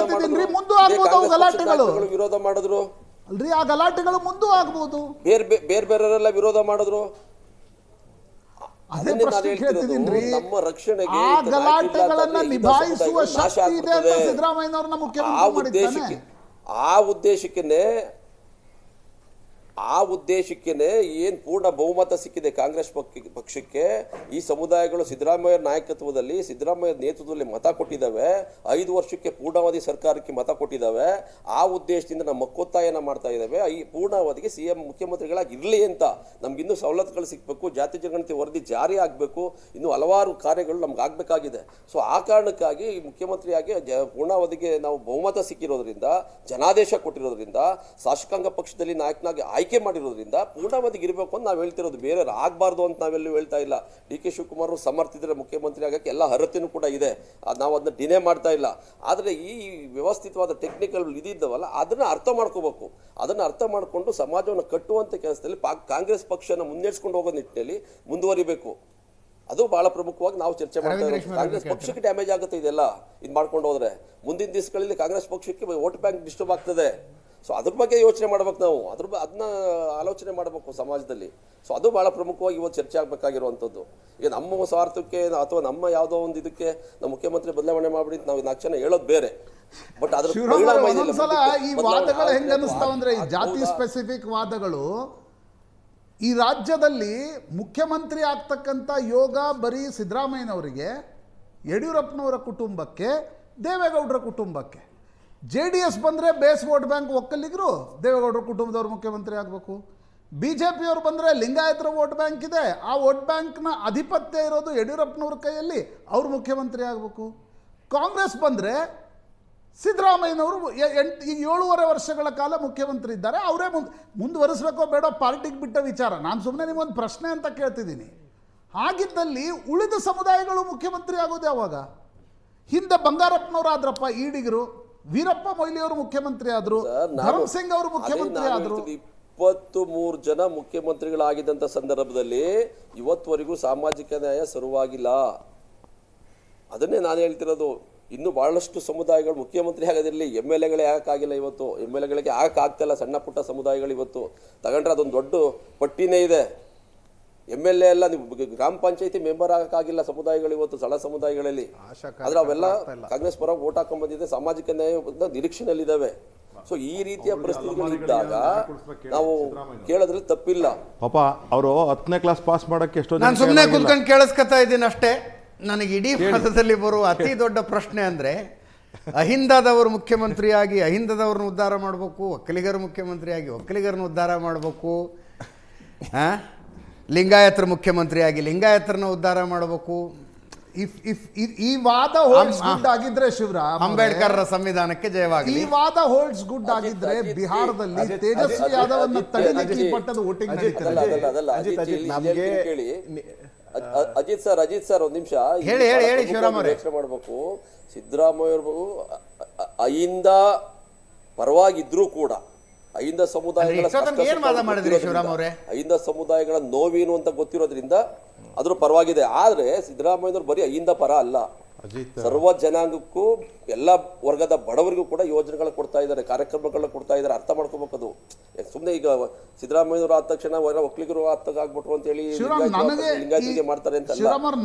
ವಿರೋಧ ಮಾಡಿದ್ರು. ಅಲ್ರಿ ಆ ಗಲಾಟೆಗಳು ಮುಂದೂ ಆಗ್ಬೋದು. ಬೇರೆಯವರೆಲ್ಲ ವಿರೋಧ ಮಾಡಿದ್ರು. ಅದೇ ಪ್ರಶ್ನೆ ಕೇಳ್ತಿದ್ದೀನಿ. ನಮ್ಮ ರಕ್ಷಣೆಗೆ ಆ ಗಲಾಟೆಗಳನ್ನ ನಿಭಾಯಿಸುವ ಶಕ್ತಿ ಇದೆ ಅಂತ ಸಿದ್ದರಾಮಯ್ಯನವ್ರನ್ನ ಮುಖ್ಯಮಂತ್ರಿ ಮಾಡಿದ್ದಾನೆ. ಆ ಉದ್ದೇಶಕ್ಕೆ ಏನ್ ಪೂರ್ಣ ಬಹುಮತ ಸಿಕ್ಕಿದೆ ಕಾಂಗ್ರೆಸ್ ಪಕ್ಷಕ್ಕೆ. ಈ ಸಮುದಾಯಗಳು ಸಿದ್ದರಾಮಯ್ಯ ನಾಯಕತ್ವದಲ್ಲಿ, ಸಿದ್ದರಾಮಯ್ಯ ನೇತೃತ್ವದಲ್ಲಿ ಮತ ಕೊಟ್ಟಿದ್ದಾವೆ. 5 ವರ್ಷಕ್ಕೆ ಪೂರ್ಣಾವಧಿ ಸರ್ಕಾರಕ್ಕೆ ಮತ ಕೊಟ್ಟಿದ್ದಾವೆ. ಆ ಉದ್ದೇಶದಿಂದ ನಾವು ಮಕ್ಕೊತ್ತಾಯನ ಮಾಡ್ತಾ ಇದ್ದಾವೆ. ಈ ಪೂರ್ಣಾವಧಿಗೆ ಸಿಎಂ ಮುಖ್ಯಮಂತ್ರಿಗಳಾಗಿ ಇರಲಿ ಅಂತ. ನಮ್ಗಿನ್ನೂ ಸವಲತ್ತುಗಳು ಸಿಗಬೇಕು, ಜಾತಿ ಜನಗಣತಿ ವರದಿ ಜಾರಿ ಆಗಬೇಕು, ಇನ್ನು ಹಲವಾರು ಕಾರ್ಯಗಳು ನಮ್ಗೆ ಆಗಬೇಕಾಗಿದೆ. ಸೊ ಆ ಕಾರಣಕ್ಕಾಗಿ ಮುಖ್ಯಮಂತ್ರಿಯಾಗಿ ಪೂರ್ಣಾವಧಿಗೆ ನಾವು ಬಹುಮತ ಸಿಕ್ಕಿರೋದ್ರಿಂದ, ಜನಾದೇಶ ಕೊಟ್ಟಿರೋದ್ರಿಂದ, ಶಾಸಕಾಂಗ ಪಕ್ಷದಲ್ಲಿ ನಾಯಕನಾಗಿ ಆಯ್ಕೆ ಮಾಡಿರೋದ್ರಿಂದ ಪೂರ್ಣಾವಧಿಗೆ ಇರಬೇಕು ಅಂತ ನಾವು ಹೇಳ್ತಿರೋದು. ಬೇರೆ ಆಗಬಾರ್ದು ಅಂತ ನಾವೆಲ್ಲೂ ಹೇಳ್ತಾ ಇಲ್ಲ. ಡಿ.ಕೆ. ಶಿವಕುಮಾರ್ ಸಮರ್ಥಿದ್ರೆ ಮುಖ್ಯಮಂತ್ರಿ ಆಗಕ್ಕೆ ಎಲ್ಲ ಅರ್ಹತೆಯೂ ಕೂಡ ಇದೆ, ನಾವು ಅದನ್ನ ಡಿನೇ ಮಾಡ್ತಾ ಇಲ್ಲ. ಆದರೆ ಈ ವ್ಯವಸ್ಥಿತವಾದ ಟೆಕ್ನಿಕಲ್ ಇದಿದ್ದವಲ್ಲ, ಅದನ್ನ ಅರ್ಥ ಮಾಡ್ಕೋಬೇಕು. ಅದನ್ನ ಅರ್ಥ ಮಾಡಿಕೊಂಡು ಸಮಾಜವನ್ನು ಕಟ್ಟುವಂತ ಕೆಲಸದಲ್ಲಿ ಕಾಂಗ್ರೆಸ್ ಪಕ್ಷನ ಮುನ್ನಡೆಸ್ಕೊಂಡು ಹೋಗೋ ನಿಟ್ಟಿನಲ್ಲಿ ಮುಂದುವರಿಬೇಕು. ಅದು ಬಹಳ ಪ್ರಮುಖವಾಗಿ ನಾವು ಚರ್ಚೆ ಮಾಡ್ತಾ ಇರೋದು. ಕಾಂಗ್ರೆಸ್ ಪಕ್ಷಕ್ಕೆ ಡ್ಯಾಮೇಜ್ ಆಗುತ್ತೆ ಇದೆಲ್ಲ ಇದು ಮಾಡ್ಕೊಂಡು ಹೋದ್ರೆ. ಮುಂದಿನ ದಿವಸಗಳಲ್ಲಿ ಕಾಂಗ್ರೆಸ್ ಪಕ್ಷಕ್ಕೆ ವೋಟ್ ಬ್ಯಾಂಕ್ ಡಿಸ್ಟರ್ಬ್ ಆಗ್ತದೆ. ಸೊ ಅದ್ರ ಬಗ್ಗೆ ಯೋಚನೆ ಮಾಡ್ಬೇಕು ನಾವು, ಅದನ್ನ ಆಲೋಚನೆ ಮಾಡಬೇಕು ಸಮಾಜದಲ್ಲಿ. ಸೊ ಅದು ಬಹಳ ಪ್ರಮುಖವಾಗಿ ಇವತ್ತು ಚರ್ಚೆ ಆಗಬೇಕಾಗಿರುವಂಥದ್ದು. ಈಗ ನಮ್ಮ ಸ್ವಾರ್ಥಕ್ಕೆ ಅಥವಾ ನಮ್ಮ ಯಾವುದೋ ಒಂದು ಇದಕ್ಕೆ ನಾವು ಮುಖ್ಯಮಂತ್ರಿ ಬದಲಾವಣೆ ಮಾಡ್ಬಿಡಿ ನಾವು 4 ಜನ ಹೇಳೋದು ಬೇರೆ. ಬಟ್ ಅದ್ರ ಒಂದ್ಸಲ ಈ ವಾದಗಳು ಹೆಂಗ ಅನಿಸ್ತಾವಂದ್ರೆ, ಈ ಜಾತಿ ಸ್ಪೆಸಿಫಿಕ್ ವಾದಗಳು ಈ ರಾಜ್ಯದಲ್ಲಿ ಮುಖ್ಯಮಂತ್ರಿ ಆಗ್ತಕ್ಕಂಥ ಯೋಗ ಬರೀ ಸಿದ್ದರಾಮಯ್ಯನವರಿಗೆ, ಯಡಿಯೂರಪ್ಪನವರ ಕುಟುಂಬಕ್ಕೆ, ದೇವೇಗೌಡರ ಕುಟುಂಬಕ್ಕೆ. JDS ಬಂದರೆ ಬೇಸ್ ವೋಟ್ ಬ್ಯಾಂಕ್ ಒಕ್ಕಲಿಗರು, ದೇವೇಗೌಡರ ಕುಟುಂಬದವ್ರು ಮುಖ್ಯಮಂತ್ರಿ ಆಗಬೇಕು. BJP ಅವರು ಬಂದರೆ ಲಿಂಗಾಯತರ ವೋಟ್ ಬ್ಯಾಂಕ್ ಇದೆ, ಆ ವೋಟ್ ಬ್ಯಾಂಕ್ನ ಆಧಿಪತ್ಯ ಇರೋದು ಯಡಿಯೂರಪ್ಪನವ್ರ ಕೈಯಲ್ಲಿ, ಅವರು ಮುಖ್ಯಮಂತ್ರಿ ಆಗಬೇಕು. ಕಾಂಗ್ರೆಸ್ ಬಂದರೆ ಸಿದ್ದರಾಮಯ್ಯನವರು 7.5 ವರ್ಷಗಳ ಕಾಲ ಮುಖ್ಯಮಂತ್ರಿ ಇದ್ದಾರೆ, ಅವರೇ ಮುಂದುವರಿಸಬೇಕೋ ಬೇಡೋ ಪಾರ್ಟಿಗೆ ಬಿಟ್ಟ ವಿಚಾರ. ನಾನು ಸುಮ್ಮನೆ ನಿಮ್ಮೊಂದು ಪ್ರಶ್ನೆ ಅಂತ ಕೇಳ್ತಿದ್ದೀನಿ. ಹಾಗಿದ್ದಲ್ಲಿ ಉಳಿದ ಸಮುದಾಯಗಳು ಮುಖ್ಯಮಂತ್ರಿ ಆಗೋದು ಯಾವಾಗ? ಹಿಂದೆ ಬಂಗಾರಪ್ಪನವರು ಆದ್ರಪ್ಪ ಈಡಿಗರು, ವೀರಪ್ಪ ಮೊಯ್ಲಿಯವರು ಮುಖ್ಯಮಂತ್ರಿ ಆದ್ರು, ಧರ್ಮ್ ಸಿಂಗ್ ಅವರು ಮುಖ್ಯಮಂತ್ರಿ ಆದ್ರು. 23 ಜನ ಮುಖ್ಯಮಂತ್ರಿಗಳಾಗಿದ್ದಂಥ ಸಂದರ್ಭದಲ್ಲಿ ಇವತ್ತುವರೆಗೂ ಸಾಮಾಜಿಕ ನ್ಯಾಯ ಶುರುವಾಗಿಲ್ಲ. ಅದನ್ನೇ ನಾನು ಹೇಳ್ತಿರೋದು. ಇನ್ನು ಬಹಳಷ್ಟು ಸಮುದಾಯಗಳು ಮುಖ್ಯಮಂತ್ರಿ ಆಗೋದಿರಲಿ, MLAಗಳೇ ಆಗಕ್ಕಾಗಿಲ್ಲ. ಇವತ್ತು MLAಗಳಿಗೆ ಆಗಕ್ಕಾಗ್ತಿಲ್ಲ. ಸಣ್ಣ ಪುಟ್ಟ ಸಮುದಾಯಗಳು ಇವತ್ತು ತಗೊಂಡ್ರೆ ಅದೊಂದು ದೊಡ್ಡ ಪಟ್ಟಿನೇ ಇದೆ. MLA ಎಲ್ಲ ನೀವು ಗ್ರಾಮ ಪಂಚಾಯತಿ ಮೆಂಬರ್ ಆಗಕ್ಕಾಗಿಲ್ಲ ಸಮುದಾಯಗಳು ಇವತ್ತು, ಸಣ್ಣ ಸಮುದಾಯಗಳಲ್ಲಿ. ಆದ್ರೆ ಅವೆಲ್ಲ ಕಾಂಗ್ರೆಸ್ ಪರ ವೋಟ್ ಹಾಕೊಂಡ್ ಬಂದಿದೆ, ಸಾಮಾಜಿಕ ನ್ಯಾಯ ನಿರೀಕ್ಷೆನಲ್ಲಿದ್ದಾವೆ. ಸೊ ಈ ರೀತಿಯ ಪರಿಸ್ಥಿತಿಗಳಿದ್ದಾಗ ನಾವು ಕೇಳೋದ್ರಲ್ಲಿ ತಪ್ಪಿಲ್ಲ. ಪಾಪ ಅವರು 10ನೇ ಕ್ಲಾಸ್ ಪಾಸ್ ಮಾಡಕ್ಕೆ ಎಷ್ಟೋ ನಾನು ಸುಮ್ಮನೆ ಕೂತ್ಕೊಂಡು ಕೇಳಿಸ್ಕೊತಾ ಇದ್ದೀನಿ ಅಷ್ಟೇ. ನನಗೆ ಇಡೀ ಭಾರತದಲ್ಲಿ ಬರುವ ಅತಿ ದೊಡ್ಡ ಪ್ರಶ್ನೆ ಅಂದರೆ, ಅಹಿಂದದವರು ಮುಖ್ಯಮಂತ್ರಿಯಾಗಿ ಅಹಿಂದದವ್ರನ್ನ ಉದ್ಧಾರ ಮಾಡಬೇಕು, ಒಕ್ಕಲಿಗರ ಮುಖ್ಯಮಂತ್ರಿಯಾಗಿ ಒಕ್ಕಲಿಗರನ್ನ ಉದ್ಧಾರ ಮಾಡಬೇಕು, ಲಿಂಗಾಯತರ ಮುಖ್ಯಮಂತ್ರಿಯಾಗಿ ಲಿಂಗಾಯತರನ್ನ ಉದ್ಧಾರ ಮಾಡಬೇಕು. ಈ ವಾದ ಹೋಲ್ಡ್ಸ್ ಗುಡ್ ಆಗಿದ್ರೆ ಶಿವರಾಮ್, ಅಂಬೇಡ್ಕರ್ ಸಂವಿಧಾನಕ್ಕೆ ಜಯವಾಗಲಿ. ಈ ವಾದ ಹೋಲ್ಡ್ಸ್ ಗುಡ್ ಆಗಿದ್ರೆ ಬಿಹಾರದಲ್ಲಿ ತೇಜಸ್ವಿ ಯಾದವ್ ತಡೆಲಿಕ್ಕೆ ಈ ಪಟ್ಟದ ವೋಟಿಂಗ್ ನಡೀತದೆ. ಅಜಿತ್ ಸರ್ ಒಂದು ನಿಮಿಷ ಹೇಳಿ ಶಿವರಾಮ್ ಅವರೇ. ಯೋಚನೆ ಮಾಡಬೇಕು. ಸಿದ್ದರಾಮಯ್ಯ ಅವರು ಅಹಿಂದ ಪರವಾಗಿದ್ರೂ ಕೂಡ ಅಹಿಂದ ಸಮುದಾಯಗಳ ಅಹಿಂದ ಸಮುದಾಯಗಳ ನೋವೇನು ಅಂತ ಗೊತ್ತಿರೋದ್ರಿಂದ ಅದ್ರ ಪರವಾಗಿದೆ. ಆದ್ರೆ ಸಿದ್ದರಾಮಯ್ಯನವರು ಬರೀ ಅಹಿಂದ ಪರ ಅಲ್ಲ, ಸರ್ವ ಜನಾಂಗಕ್ಕೂ ಎಲ್ಲ ವರ್ಗದ ಬಡವರಿಗೂ ಕೂಡ ಯೋಜನೆಗಳು ಕೊಡ್ತಾ ಇದ್ದಾರೆ, ಕಾರ್ಯಕ್ರಮಗಳನ್ನ ಕೊಡ್ತಾ ಇದ್ದಾರೆ. ಅರ್ಥ ಮಾಡ್ಕೋಬೇಕು. ಅದು ಸುಮ್ಮನೆ ಈಗ ಸಿದ್ದರಾಮಯ್ಯನವರು ಆದ ತಕ್ಷಣ ಒಕ್ಕಲಿಗರು ಆಗ್ಬಿಟ್ರು ಅಂತ ಹೇಳಿ ಲಿಂಗಾಯತಿಗೆ ಮಾಡ್ತಾರೆ ಅಂತ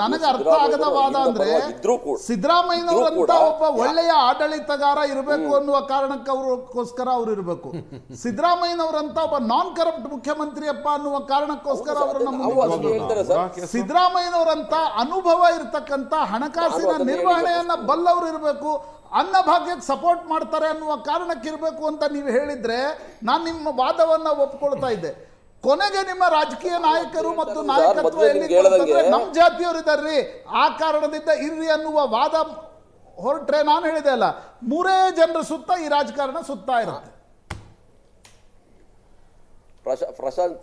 ನನಗೆ ಅರ್ಥ ಆಗದ ವಾದ ಅಂದ್ರೆ, ಸಿದ್ದರಾಮಯ್ಯನವರಂತ ಒಬ್ಬ ಒಳ್ಳೆಯ ಆಡಳಿತಗಾರ ಇರಬೇಕು ಅನ್ನುವ ಕಾರಣಕ್ಕೆ ಅವರಿಗೋಸ್ಕರ ಅವ್ರು ಇರಬೇಕು. ಸಿದ್ದರಾಮಯ್ಯನವರಂತ ಒಬ್ಬ ನಾನ್ ಕರಪ್ಟ್ ಮುಖ್ಯಮಂತ್ರಿಯಪ್ಪ ಅನ್ನುವ ಕಾರಣಕ್ಕೋಸ್ಕರ ಅವರನ್ನ, ಸಿದ್ದರಾಮಯ್ಯನವರಂತ ಅನುಭವ ಇರತಕ್ಕಂತ ಹಣಕಾಸಿನ ನಿರ್ವಹಣೆಯನ್ನ ಬಲ್ಲವರು ಇರಬೇಕು, ಅನ್ನಭಾಗ್ಯಕ್ಕೆ ಸಪೋರ್ಟ್ ಮಾಡ್ತಾರೆ ಅನ್ನುವ ಕಾರಣಕ್ಕೆ ಇರಬೇಕು ಅಂತ ನೀವು ಹೇಳಿದ್ರೆ ನಾನು ನಿಮ್ಮ ವಾದವನ್ನ ಒಪ್ಕೊಳ್ತಾ ಇದ್ದೆ. ಕೊನೆಗೆ ನಿಮ್ಮ ರಾಜಕೀಯ ನಾಯಕರು ಮತ್ತು ನಾಯಕತ್ವ ಎಲ್ಲಿ ನಮ್ಮ ಜಾತಿಯವರು ಇದ್ದಾರ್ರಿ, ಆ ಕಾರಣದಿಂದ ಇರ್ರಿ ಅನ್ನುವ ವಾದ ಹೊರಟ್ರೆ, ನಾನು ಹೇಳಿದೆ ಅಲ್ಲ, 3 ಜನರ ಸುತ್ತ ಈ ರಾಜಕಾರಣ ಸುತ್ತಾ ಇರುತ್ತೆ.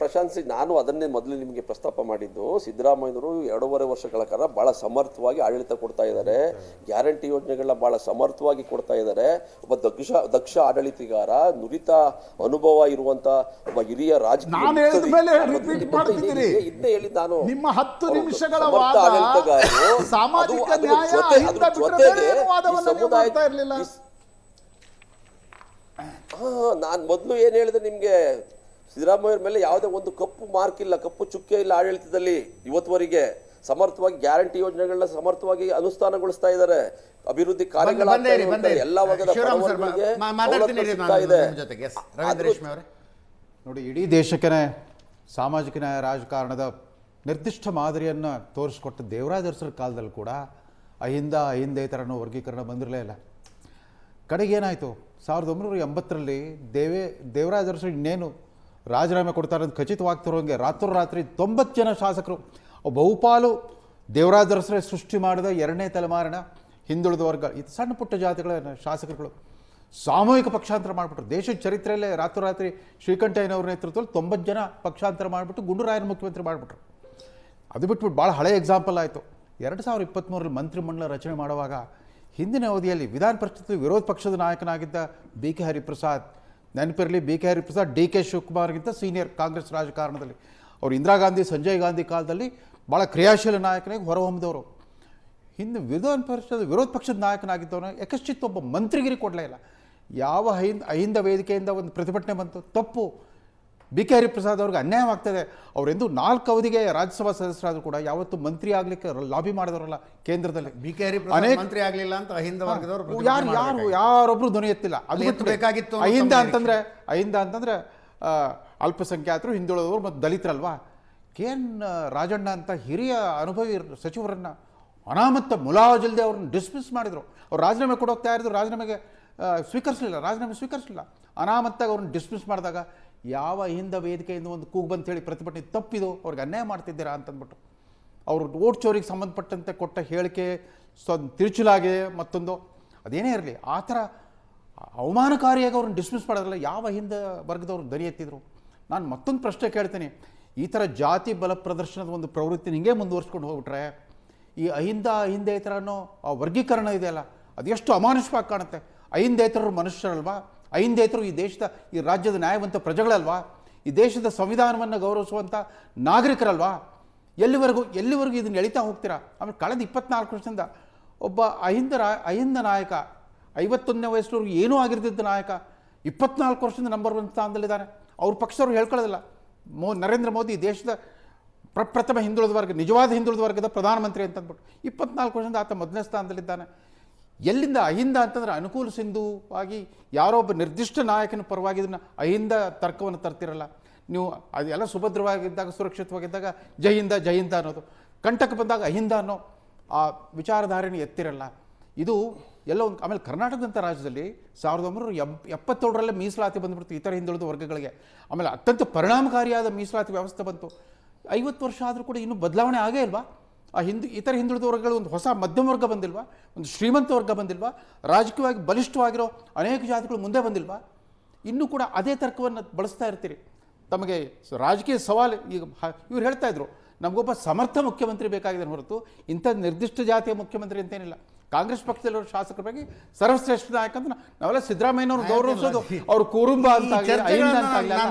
ಪ್ರಶಾಂತ್, ನಾನು ಅದನ್ನೇ ಮೊದಲು ನಿಮಗೆ ಪ್ರಸ್ತಾಪ ಮಾಡಿದ್ದು. ಸಿದ್ದರಾಮಯ್ಯನವರು 2.5 ವರ್ಷಗಳ ಕಾಲ ಬಹಳ ಸಮರ್ಥವಾಗಿ ಆಡಳಿತ ಕೊಡ್ತಾ ಇದ್ದಾರೆ, ಗ್ಯಾರಂಟಿ ಯೋಜನೆಗಳನ್ನ ಬಹಳ ಸಮರ್ಥವಾಗಿ ಕೊಡ್ತಾ ಇದ್ದಾರೆ. ಒಬ್ಬ ದಕ್ಷ ಆಡಳಿತಗಾರ, ನುರಿತ ಅನುಭವ ಇರುವಂತ ಒಬ್ಬ ಹಿರಿಯ ರಾಜಕೀಯ ಇದನ್ನೇ ಹೇಳಿ ನಾನು. ನಿಮ್ಮ 10 ನಿಮಿಷಗಳ ಸಾಮಾಜಿಕ ನ್ಯಾಯ ನಾನು ಮೊದಲು ಏನು ಹೇಳಿದೆ ನಿಮಗೆ, ಸಿದ್ದರಾಮಯ್ಯವ್ರ ಮೇಲೆ ಯಾವುದೇ ಒಂದು ಕಪ್ಪು ಮಾರ್ಕ್ ಇಲ್ಲ, ಕಪ್ಪು ಚುಕ್ಕೆ ಇಲ್ಲ ಆಡಳಿತದಲ್ಲಿ. ಇವತ್ತುವರೆಗೆ ಸಮರ್ಥವಾಗಿ ಗ್ಯಾರಂಟಿ ಯೋಜನೆಗಳನ್ನ ಸಮರ್ಥವಾಗಿ ಅನುಷ್ಠಾನಗೊಳಿಸ್ತಾ ಇದ್ದಾರೆ. ಅಭಿವೃದ್ಧಿ ಕಾರ್ಯಗಳ ಎಲ್ಲ ವರ್ಗದ ನೋಡಿ, ಇಡೀ ದೇಶಕ್ಕೆ ಸಾಮಾಜಿಕ ನ್ಯಾಯ ರಾಜಕಾರಣದ ನಿರ್ದಿಷ್ಟ ಮಾದರಿಯನ್ನು ತೋರಿಸ್ಕೊಟ್ಟ ದೇವರಾಜ ಅರಸರ ಕಾಲದಲ್ಲಿ ಕೂಡ ಅಹಿಂದೇತರನೋ ವರ್ಗೀಕರಣ ಬಂದಿರಲೇ ಇಲ್ಲ. ಕಡೆಗೇನಾಯಿತು, 1980ರಲ್ಲಿ ದೇವರಾಜ ಅರಸರು ಇನ್ನೇನು ರಾಜೀನಾಮೆ ಕೊಡ್ತಾರೆ ಅಂತ ಖಚಿತವಾಗ್ತಿರೋಂಗೆ ರಾತ್ರೋರಾತ್ರಿ 90 ಜನ ಶಾಸಕರು, ಬಹುಪಾಲು ದೇವರಾಜ ಅರಸರೇ ಸೃಷ್ಟಿ ಮಾಡಿದ 2ನೇ ತಲೆಮಾರಿನ ಹಿಂದುಳಿದ ವರ್ಗ, ಇದು ಸಣ್ಣ ಪುಟ್ಟ ಜಾತಿಗಳ ಶಾಸಕರುಗಳು ಸಾಮೂಹಿಕ ಪಕ್ಷಾಂತರ ಮಾಡಿಬಿಟ್ರು. ದೇಶದ ಚರಿತ್ರೆಯಲ್ಲೇ ರಾತ್ರೋರಾತ್ರಿ ಶ್ರೀಕಂಠಯ್ಯನವ್ರ ನೇತೃತ್ವದಲ್ಲಿ 90 ಜನ ಪಕ್ಷಾಂತರ ಮಾಡಿಬಿಟ್ಟು ಗುಂಡೂರಾಯನ ಮುಖ್ಯಮಂತ್ರಿ ಮಾಡಿಬಿಟ್ರು. ಅದು ಬಿಟ್ಬಿಟ್ಟು ಭಾಳ ಹಳೆಯ ಎಕ್ಸಾಂಪಲ್ ಆಯಿತು. 2023ರಲ್ಲಿ ಮಂತ್ರಿಮಂಡಲ ರಚನೆ ಮಾಡುವಾಗ ಹಿಂದಿನ ಅವಧಿಯಲ್ಲಿ ವಿಧಾನ ಪರಿಷತ್ ವಿರೋಧ ಪಕ್ಷದ ನಾಯಕನಾಗಿದ್ದ BK ಹರಿಪ್ರಸಾದ್, ನೆನಪಿರಲಿ, BK ಹರಿಪ್ರಸಾದ್ DK ಶಿವಕುಮಾರ್ಗಿಂತ ಸೀನಿಯರ್ ಕಾಂಗ್ರೆಸ್ ರಾಜಕಾರಣದಲ್ಲಿ. ಅವರು ಇಂದಿರಾ ಗಾಂಧಿ, ಸಂಜಯ್ ಗಾಂಧಿ ಕಾಲದಲ್ಲಿ ಭಾಳ ಕ್ರಿಯಾಶೀಲ ನಾಯಕನಾಗಿ ಹೊರಹೊಮ್ಮಿದವರು. ಹಿಂದೆ ವಿಧಾನ ಪರಿಷತ್ ವಿರೋಧ ಪಕ್ಷದ ನಾಯಕನಾಗಿದ್ದವನು ಯಕಶ್ಚಿತ್ ಒಬ್ಬ ಮಂತ್ರಿಗಿರಿ ಕೊಡಲೇ ಇಲ್ಲ. ಯಾವ ಅಹಿಂದ ವೇದಿಕೆಯಿಂದ ಒಂದು ಪ್ರತಿಭಟನೆ ಬಂತು, ತಪ್ಪು. BK ಹರಿಪ್ರಸಾದ್ ಅವ್ರಿಗೆ ಅನ್ಯಾಯವಾಗ್ತದೆ. ಅವರೆಂದು 4 ಅವಧಿಗೆ ರಾಜ್ಯಸಭಾ ಸದಸ್ಯರಾದರೂ ಕೂಡ ಯಾವತ್ತು ಮಂತ್ರಿ ಆಗಲಿಕ್ಕೆ ಲಾಬಿ ಮಾಡಿದವರಲ್ಲ ಕೇಂದ್ರದಲ್ಲಿ. BK ಹರಿಪ್ರಸಾದ್ ಮಂತ್ರಿ ಆಗಲಿಲ್ಲ ಅಂತ ಅಹಿಂದ ವರ್ಗದವರು ಯಾರೊಬ್ರು ಧ್ವನಿ ಎತ್ತಿಲ್ಲ. ಅದು ಬೇಕಾಗಿತ್ತು. ಅಹಿಂದ ಅಂತಂದ್ರೆ ಅಲ್ಪಸಂಖ್ಯಾತರು, ಹಿಂದುಳಿದವರು ಮತ್ತು ದಲಿತರಲ್ವಾ. KN ರಾಜಣ್ಣ ಅಂತ ಹಿರಿಯ ಅನುಭವಿ ಸಚಿವರನ್ನು ಅನಾಮತ್ತ ಮುಲಾಜಿಲ್ಲದೆ ಅವ್ರನ್ನ ಡಿಸ್ಮಿಸ್ ಮಾಡಿದರು. ಅವ್ರು ರಾಜೀನಾಮೆ ಕೊಡೋಗ್ತಾ ಇರೋದು, ರಾಜೀನಾಮೆ ಸ್ವೀಕರಿಸಲಿಲ್ಲ. ಅನಾಮತ್ತಾಗಿ ಅವ್ರನ್ನ ಡಿಸ್ಮಿಸ್ ಮಾಡಿದಾಗ ಯಾವ ಅಹಿಂದ ವೇದಿಕೆಯಿಂದ ಒಂದು ಕೂಗು ಬಂತೇಳಿ ಪ್ರತಿಭಟನೆ ತಪ್ಪಿದು, ಅವ್ರಿಗೆ ಅನ್ಯಾಯ ಮಾಡ್ತಿದ್ದೀರಾ ಅಂತಂದ್ಬಿಟ್ಟು ಅವರು ಓಟ್ ಚೋರಿಗೆ ಸಂಬಂಧಪಟ್ಟಂತೆ ಕೊಟ್ಟ ಹೇಳಿಕೆ ತಿರುಚಲಾಗಿದೆ. ಮತ್ತೊಂದು ಅದೇನೇ ಇರಲಿ, ಆ ಥರ ಅವಮಾನಕಾರಿಯಾಗಿ ಅವ್ರನ್ನ ಡಿಸ್ಮಿಸ್ ಮಾಡೋದ್ರಲ್ಲ ಯಾವ ಅಹಿಂದ ವರ್ಗದವ್ರು ಧ್ವನಿ ಎತ್ತಿದ್ರು. ನಾನು ಮತ್ತೊಂದು ಪ್ರಶ್ನೆ ಕೇಳ್ತೀನಿ, ಈ ಥರ ಜಾತಿ ಬಲ ಪ್ರದರ್ಶನದ ಒಂದು ಪ್ರವೃತ್ತಿ ಹಿಂಗೆ ಮುಂದುವರ್ಸ್ಕೊಂಡು ಹೋಗ್ಬಿಟ್ರೆ ಈ ಅಹಿಂದೇತರ ಅನ್ನೋ ಆ ವರ್ಗೀಕರಣ ಇದೆಯಲ್ಲ, ಅದೆಷ್ಟು ಅಮಾನುಷವಾಗಿ ಕಾಣುತ್ತೆ. ಅಹಿಂದೇತರರು ಮನುಷ್ಯರಲ್ವಾ? ಅಹಿಂದೇತರು ಈ ರಾಜ್ಯದ ನ್ಯಾಯವಂತ ಪ್ರಜೆಗಳಲ್ವಾ? ಈ ದೇಶದ ಸಂವಿಧಾನವನ್ನು ಗೌರವಿಸುವಂಥ ನಾಗರಿಕರಲ್ವಾ? ಎಲ್ಲಿವರೆಗೂ ಇದನ್ನು ಎಳಿತಾ ಹೋಗ್ತೀರಾ? ಆಮೇಲೆ ಕಳೆದ 24 ವರ್ಷದಿಂದ ಒಬ್ಬ ಅಹಿಂದ ನಾಯಕ, 51ನೇ ವಯಸ್ಸವರೆಗೂ ಏನೂ ಆಗಿರ್ತಿದ್ದ ನಾಯಕ 24 ವರ್ಷದಿಂದ ನಂಬರ್ 1 ಸ್ಥಾನದಲ್ಲಿದ್ದಾನೆ. ಅವ್ರ ಪಕ್ಷದವ್ರು ಹೇಳ್ಕೊಳ್ಳೋದಿಲ್ಲ. ನರೇಂದ್ರ ಮೋದಿ ದೇಶದ ಪ್ರಪ್ರಥಮ ಹಿಂದುಳಿದ ವರ್ಗ, ನಿಜವಾದ ಹಿಂದುಳಿದ ವರ್ಗದ ಪ್ರಧಾನಮಂತ್ರಿ ಅಂತಂದ್ಬಿಟ್ಟು 24 ವರ್ಷದಿಂದ ಆತ 1ನೇ ಸ್ಥಾನದಲ್ಲಿದ್ದಾನೆ. ಎಲ್ಲಿಂದ ಅಹಿಂದ ಅಂತಂದರೆ ಅನುಕೂಲ ಸಿಂಧುವಾಗಿ ಯಾರೋ ಒಬ್ಬ ನಿರ್ದಿಷ್ಟ ನಾಯಕನ ಪರವಾಗಿ ಇದನ್ನು ಅಹಿಂದ ತರ್ಕವನ್ನು ತರ್ತಿರಲ್ಲ ನೀವು. ಅದೆಲ್ಲ ಸುಭದ್ರವಾಗಿದ್ದಾಗ, ಸುರಕ್ಷಿತವಾಗಿದ್ದಾಗ ಜೈ ಹಿಂದ ಅನ್ನೋದು, ಕಂಟಕ ಬಂದಾಗ ಅಹಿಂದ ಅನ್ನೋ ಆ ವಿಚಾರಧಾರೆಯನ್ನು ಎತ್ತಿರಲ್ಲ. ಇದು ಎಲ್ಲ ಒಂದು. ಆಮೇಲೆ ಕರ್ನಾಟಕದಂಥ ರಾಜ್ಯದಲ್ಲಿ 1977ರಲ್ಲೇ ಮೀಸಲಾತಿ ಬಂದುಬಿಡ್ತು ಇತರ ಹಿಂದುಳಿದ ವರ್ಗಗಳಿಗೆ. ಆಮೇಲೆ ಅತ್ಯಂತ ಪರಿಣಾಮಕಾರಿಯಾದ ಮೀಸಲಾತಿ ವ್ಯವಸ್ಥೆ ಬಂತು. 50 ವರ್ಷ ಆದರೂ ಕೂಡ ಇನ್ನೂ ಬದಲಾವಣೆ ಆಗೇ ಇಲ್ವಾ? ಆ ಇತರ ಹಿಂದುಳಿದ ವರ್ಗಗಳು ಒಂದು ಹೊಸ ಮಧ್ಯಮ ವರ್ಗ ಬಂದಿಲ್ವಾ? ಒಂದು ಶ್ರೀಮಂತ ವರ್ಗ ಬಂದಿಲ್ವಾ? ರಾಜಕೀಯವಾಗಿ ಬಲಿಷ್ಠವಾಗಿರೋ ಅನೇಕ ಜಾತಿಗಳು ಮುಂದೆ ಬಂದಿಲ್ವಾ? ಇನ್ನೂ ಕೂಡ ಅದೇ ತರ್ಕವನ್ನು ಬಳಸ್ತಾ ಇರ್ತೀರಿ. ತಮಗೆ ರಾಜಕೀಯ ಸವಾಲು. ಈಗ ಇವ್ರು ಹೇಳ್ತಾ ಇದ್ರು, ನಮಗೊಬ್ಬ ಸಮರ್ಥ ಮುಖ್ಯಮಂತ್ರಿ ಬೇಕಾಗಿದೆ ಹೊರತು ಇಂಥ ನಿರ್ದಿಷ್ಟ ಜಾತಿಯ ಮುಖ್ಯಮಂತ್ರಿ ಅಂತೇನಿಲ್ಲ. ಕಾಂಗ್ರೆಸ್ ಪಕ್ಷದಲ್ಲಿರೋ ಶಾಸಕರ ಬಗ್ಗೆ ಸರ್ವಶ್ರೇಷ್ಠ ನಾಯಕ ಅಂತ ನಾವೆಲ್ಲ ಸಿದ್ದರಾಮಯ್ಯನವ್ರು ಗೌರವಿಸೋದು, ಅವ್ರು ಕುರುಂಬ ಅಂತ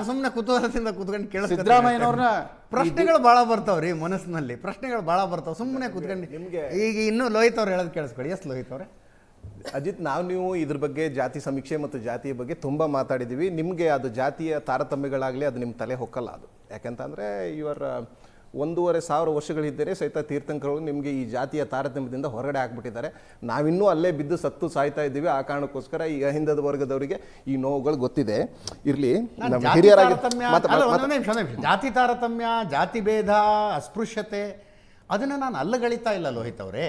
ಸುಮ್ಮನೆ ಕುತೂಹಲದಿಂದ ಕೂತ್ಕೊಂಡು ಕೇಳ. ಸಿದ್ದರಾಮಯ್ಯನವ್ರನ್ನ ಪ್ರಶ್ನೆಗಳು ಭಾಳ ಬರ್ತಾವ್ರಿ ಮನಸ್ಸಿನಲ್ಲಿ, ಪ್ರಶ್ನೆಗಳು ಭಾಳ ಬರ್ತಾವೆ. ಸುಮ್ಮನೆ ಕೂತ್ಕೊಂಡು ನಿಮಗೆ ಈಗ ಇನ್ನೂ ಲೋಹಿತ್ ಅವ್ರು ಹೇಳೋದು ಕೇಳಿಸ್ಕೊಳ್ಳಿ. ಎಸ್ ಲೋಹಿತ್ ಅವರೇ? ಅಜಿತ್, ನೀವು ಇದ್ರ ಬಗ್ಗೆ ಜಾತಿ ಸಮೀಕ್ಷೆ ಮತ್ತು ಜಾತಿಯ ಬಗ್ಗೆ ತುಂಬ ಮಾತಾಡಿದ್ದೀವಿ. ನಿಮಗೆ ಅದು ಜಾತಿಯ ತಾರತಮ್ಯಗಳಾಗಲಿ ಅದು ನಿಮ್ಮ ತಲೆ ಹೊಕ್ಕಲ್ಲ. ಅದು ಯಾಕೆಂತಂದರೆ ಇವರ 1,500 ವರ್ಷಗಳ ಹಿಂದೆ ಸಹಿತ ತೀರ್ಥಂಕರಗಳು ನಿಮಗೆ ಈ ಜಾತಿಯ ತಾರತಮ್ಯದಿಂದ ಹೊರಗಡೆ ಹಾಕ್ಬಿಟ್ಟಿದ್ದಾರೆ. ನಾವಿನ್ನೂ ಅಲ್ಲೇ ಬಿದ್ದು ಸತ್ತು ಸಾಯ್ತಾ ಇದ್ದೀವಿ. ಆ ಕಾರಣಕ್ಕೋಸ್ಕರ ಈ ಅಹಿಂದದ ವರ್ಗದವರಿಗೆ ಈ ನೋವುಗಳು ಗೊತ್ತಿದೆ. ಇರಲಿ, ಹಿರಿಯರಾಗಿ ಜಾತಿ ತಾರತಮ್ಯ, ಜಾತಿ ಭೇದ, ಅಸ್ಪೃಶ್ಯತೆ ಅದನ್ನು ನಾನು ಅಲ್ಲಗಳಿತಾ ಇಲ್ಲ ಲೋಹಿತ್ ಅವರೇ.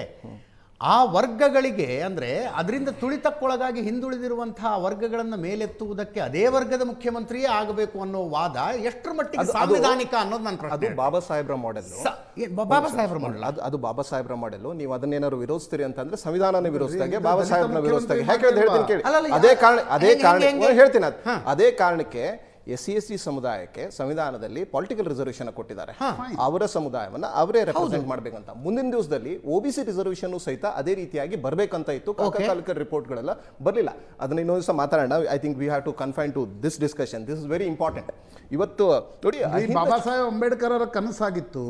ಆ ವರ್ಗಗಳಿಗೆ ಅಂದರೆ ಅದರಿಂದ ತುಳಿತಕ್ಕೊಳಗಾಗಿ ಹಿಂದುಳಿದಿರುವಂತಹ ವರ್ಗಗಳನ್ನು ಮೇಲೆತ್ತುವುದಕ್ಕೆ ಅದೇ ವರ್ಗದ ಮುಖ್ಯಮಂತ್ರಿಯೇ ಆಗಬೇಕು ಅನ್ನೋ ವಾದ ಎಷ್ಟರ ಮಟ್ಟಿಗೆ ಸಾಂವಿಧಾನಿಕ ಅನ್ನೋದು ನನ್ನ ಪ್ರಶ್ನೆ. ಅದು ಬಾಬಾ ಸಾಹೇಬ್ರ ಮಾಡೆಲ್. ಅದು ಬಾಬಾ ಸಾಹೇಬ್ರ ಮಾಡೆಲ್. ನೀವು ಅದನ್ನೇನಾದ್ರು ವಿರೋಧಿಸ್ತೀರಿ ಅಂತಂದ್ರೆ ಸಂವಿಧಾನನ ವಿರೋಧಿಸಿದಾಗೆ, ಬಾಬಾ ಸಾಹೇಬ್ನ ವಿರೋಧಿಸಿದಾಗೆ. ಹೇಳ್ತೀನಿ ಕೇಳಿ. ಅದೇ ಕಾರಣಕ್ಕೆ SC/ST ಸಮುದಾಯಕ್ಕೆ ಸಂವಿಧಾನದಲ್ಲಿ ಪೊಲಿಟಿಕಲ್ ರಿಸರ್ವೇಷನ್ ಕೊಟ್ಟಿದ್ದಾರೆ. ಅವರ ಸಮುದಾಯವನ್ನು ಅವರೇ ರೆಪ್ರೆಸೆಂಟ್ ಮಾಡಬೇಕಂತ. ಮುಂದಿನ ದಿವಸದಲ್ಲಿ OBC ರಿಸರ್ವೇಷನ್ ಸಹಿತ ಅದೇ ರೀತಿಯಾಗಿ ಬರಬೇಕಂತ ಇತ್ತು. ಕಾಲಕಾಲಿಕ ರಿಪೋರ್ಟ್ಗಳೆಲ್ಲ ಬರಲಿಲ್ಲ. ಅದನ್ನ ಇನ್ನೊಂದು ದಿವಸ ಮಾತಾಡೋಣ. I think we have to confine to this discussion. This is very important. ಇವತ್ತು ನೋಡಿ, ಬಾಬಾ ಸಾಹೇಬ್ ಅಂಬೇಡ್ಕರ್ ಅವರ ಕನಸಾಗಿತ್ತು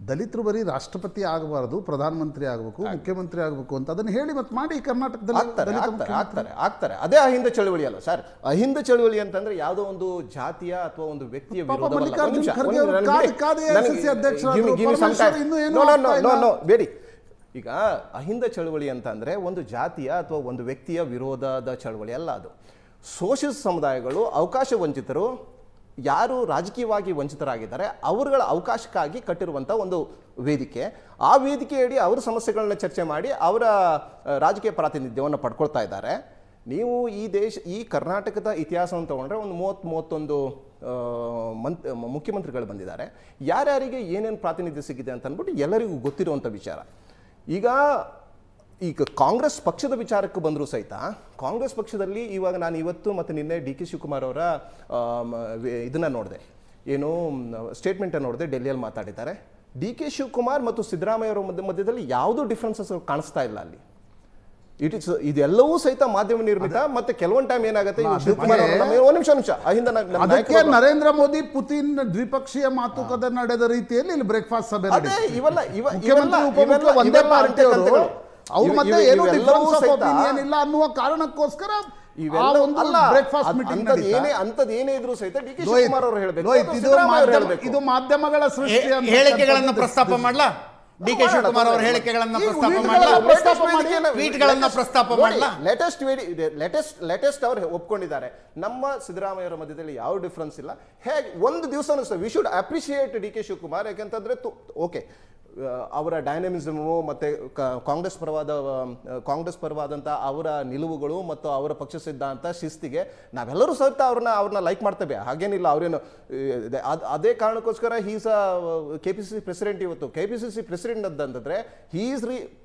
ದಲಿತರು ಬರೀ ರಾಷ್ಟ್ರಪತಿ ಆಗಬಾರ್ದು, ಪ್ರಧಾನಮಂತ್ರಿ ಆಗಬೇಕು, ಮುಖ್ಯಮಂತ್ರಿ ಆಗಬೇಕು ಅಂತ ಅದನ್ನು ಹೇಳಿ ಮತ್ತೆ ಮಾಡಿ ಕರ್ನಾಟಕದಲ್ಲಿ ಆಗ್ತಾರೆ. ಅದೇ ಅಹಿಂದ ಚಳವಳಿ ಅಲ್ಲ ಸರ್. ಅಹಿಂದ ಚಳವಳಿ ಅಂತಂದ್ರೆ ಯಾವುದೋ ಒಂದು ಜಾತಿಯ ಅಥವಾ ಒಂದು ವ್ಯಕ್ತಿಯ ಬೇಡಿ. ಈಗ ಅಹಿಂದ ಚಳವಳಿ ಅಂತಂದ್ರೆ ಒಂದು ಜಾತಿಯ ಅಥವಾ ಒಂದು ವ್ಯಕ್ತಿಯ ವಿರೋಧದ ಚಳವಳಿ ಅಲ್ಲ. ಅದು ಸೋಷಿಯಲ್ ಸಮುದಾಯಗಳು, ಅವಕಾಶ ವಂಚಿತರು, ಯಾರು ರಾಜಕೀಯವಾಗಿ ವಂಚಿತರಾಗಿದ್ದಾರೆ ಅವರುಗಳ ಅವಕಾಶಕ್ಕಾಗಿ ಕಟ್ಟಿರುವಂಥ ಒಂದು ವೇದಿಕೆ. ಆ ವೇದಿಕೆಯಡಿ ಅವರ ಸಮಸ್ಯೆಗಳನ್ನ ಚರ್ಚೆ ಮಾಡಿ ಅವರ ರಾಜಕೀಯ ಪ್ರಾತಿನಿಧ್ಯವನ್ನು ಪಡ್ಕೊಳ್ತಾ ಇದ್ದಾರೆ. ನೀವು ಈ ಕರ್ನಾಟಕದ ಇತಿಹಾಸವನ್ನು ತಗೊಂಡ್ರೆ ಒಂದು 30-31 ಮುಖ್ಯಮಂತ್ರಿಗಳು ಬಂದಿದ್ದಾರೆ. ಯಾರ್ಯಾರಿಗೆ ಏನೇನು ಪ್ರಾತಿನಿಧ್ಯ ಸಿಗಿದೆ ಅಂತ ಅಂದ್ಬಿಟ್ಟು ಎಲ್ಲರಿಗೂ ಗೊತ್ತಿರುವಂಥ ವಿಚಾರ. ಈಗ ಕಾಂಗ್ರೆಸ್ ಪಕ್ಷದ ವಿಚಾರಕ್ಕೆ ಬಂದರೂ ಸಹಿತ ಕಾಂಗ್ರೆಸ್ ಪಕ್ಷದಲ್ಲಿ ಇವಾಗ ನಾನು ಇವತ್ತು ಮತ್ತು ನಿನ್ನೆ DK ಶಿವಕುಮಾರ್ ಅವರ ಇದನ್ನು ನೋಡಿದೆ, ಏನು ಸ್ಟೇಟ್ಮೆಂಟನ್ನು ನೋಡಿದೆ, ಡೆಲ್ಲಿಯಲ್ಲಿ ಮಾತಾಡಿದ್ದಾರೆ. DK ಶಿವಕುಮಾರ್ ಮತ್ತು ಸಿದ್ದರಾಮಯ್ಯ ಅವರ ಮಧ್ಯದಲ್ಲಿ ಯಾವುದೂ ಡಿಫ್ರೆನ್ಸಸ್ ಕಾಣಿಸ್ತಾ ಇಲ್ಲ ಅಲ್ಲಿ. ಇದೆಲ್ಲವೂ ಸಹಿತ ಮಾಧ್ಯಮ ನಿರ್ಮಿತ. ಮತ್ತೆ ಕೆಲವೊಂದು ಟೈಮ್ ಏನಾಗುತ್ತೆ, ಶಿವಕುಮಾರ್ ನಿಮಿಷ ಅದಕ್ಕೆ ನರೇಂದ್ರ ಮೋದಿ ಪುತಿನ್ ದ್ವಿಪಕ್ಷೀಯ ಮಾತುಕತೆ ನಡೆದ ರೀತಿಯಲ್ಲಿ ಇಲ್ಲಿ ಬ್ರೇಕ್ಫಾಸ್ಟ್ ಸಭೆ ಒಂದೇ ಪಾರ್ಟಿ ಅವರು ಅವ್ರ ಮಧ್ಯೆ ಏನು ಡಿಫರೆನ್ಸ್ ಆಫ್ ಒಪಿನಿಯನ್ ಇಲ್ಲ ಅನ್ನುವ ಕಾರಣಕ್ಕೋಸ್ಕರ ಏನೇ ಇದ್ರು ಸಹಿತ DK ಶಿವಕುಮಾರ್ ಅವರು ಹೇಳಬೇಕು, ಇದು ಮಾಧ್ಯಮಗಳ ಸೃಷ್ಟಿ. ಹೇಳಿಕೆಗಳನ್ನು ಪ್ರಸ್ತಾಪ ಮಾಡಲಾ? DK ಶಿವಕುಮಾರ್ ಅವರ ಹೇಳಿಕೆಗಳನ್ನು ಪ್ರಸ್ತಾಪ ಮಾಡಲಾ? ಟ್ವೀಟ್ಗಳನ್ನು ಪ್ರಸ್ತಾಪ ಮಾಡಲಾ? ಲೇಟೆಸ್ಟ್ ಅವರು ಒಪ್ಕೊಂಡಿದ್ದಾರೆ. ನಮ್ಮ ಸಿದ್ದರಾಮಯ್ಯ ಅವರ ಮಧ್ಯದಲ್ಲಿ ಯಾವ ಡಿಫರೆನ್ಸ್ ಇಲ್ಲ. ಹೇಗೆ ಒಂದು ದಿವಸ we should appreciate DK Shivakumar. ಯಾಕೆಂತಂದ್ರೆ ಓಕೆ, ಅವರ ಡೈನಮಿಸಮು ಮತ್ತು ಕಾಂಗ್ರೆಸ್ ಪರವಾದಂಥ ಅವರ ನಿಲುವುಗಳು ಮತ್ತು ಅವರ ಪಕ್ಷ ಸಿದ್ಧಾಂತ ಶಿಸ್ತಿಗೆ ನಾವೆಲ್ಲರೂ ಸಹಿತ ಅವ್ರನ್ನ ಲೈಕ್ ಮಾಡ್ತೇವೆ, ಹಾಗೇನಿಲ್ಲ. ಅವರೇನು ಅದೇ ಕಾರಣಕ್ಕೋಸ್ಕರ ಹೀಸ್ KPCC ಪ್ರೆಸಿಡೆಂಟ್. ಇವತ್ತು KPCC ಪ್ರೆಸಿಡೆಂಟ್ ಅಂತಂದ್ರೆ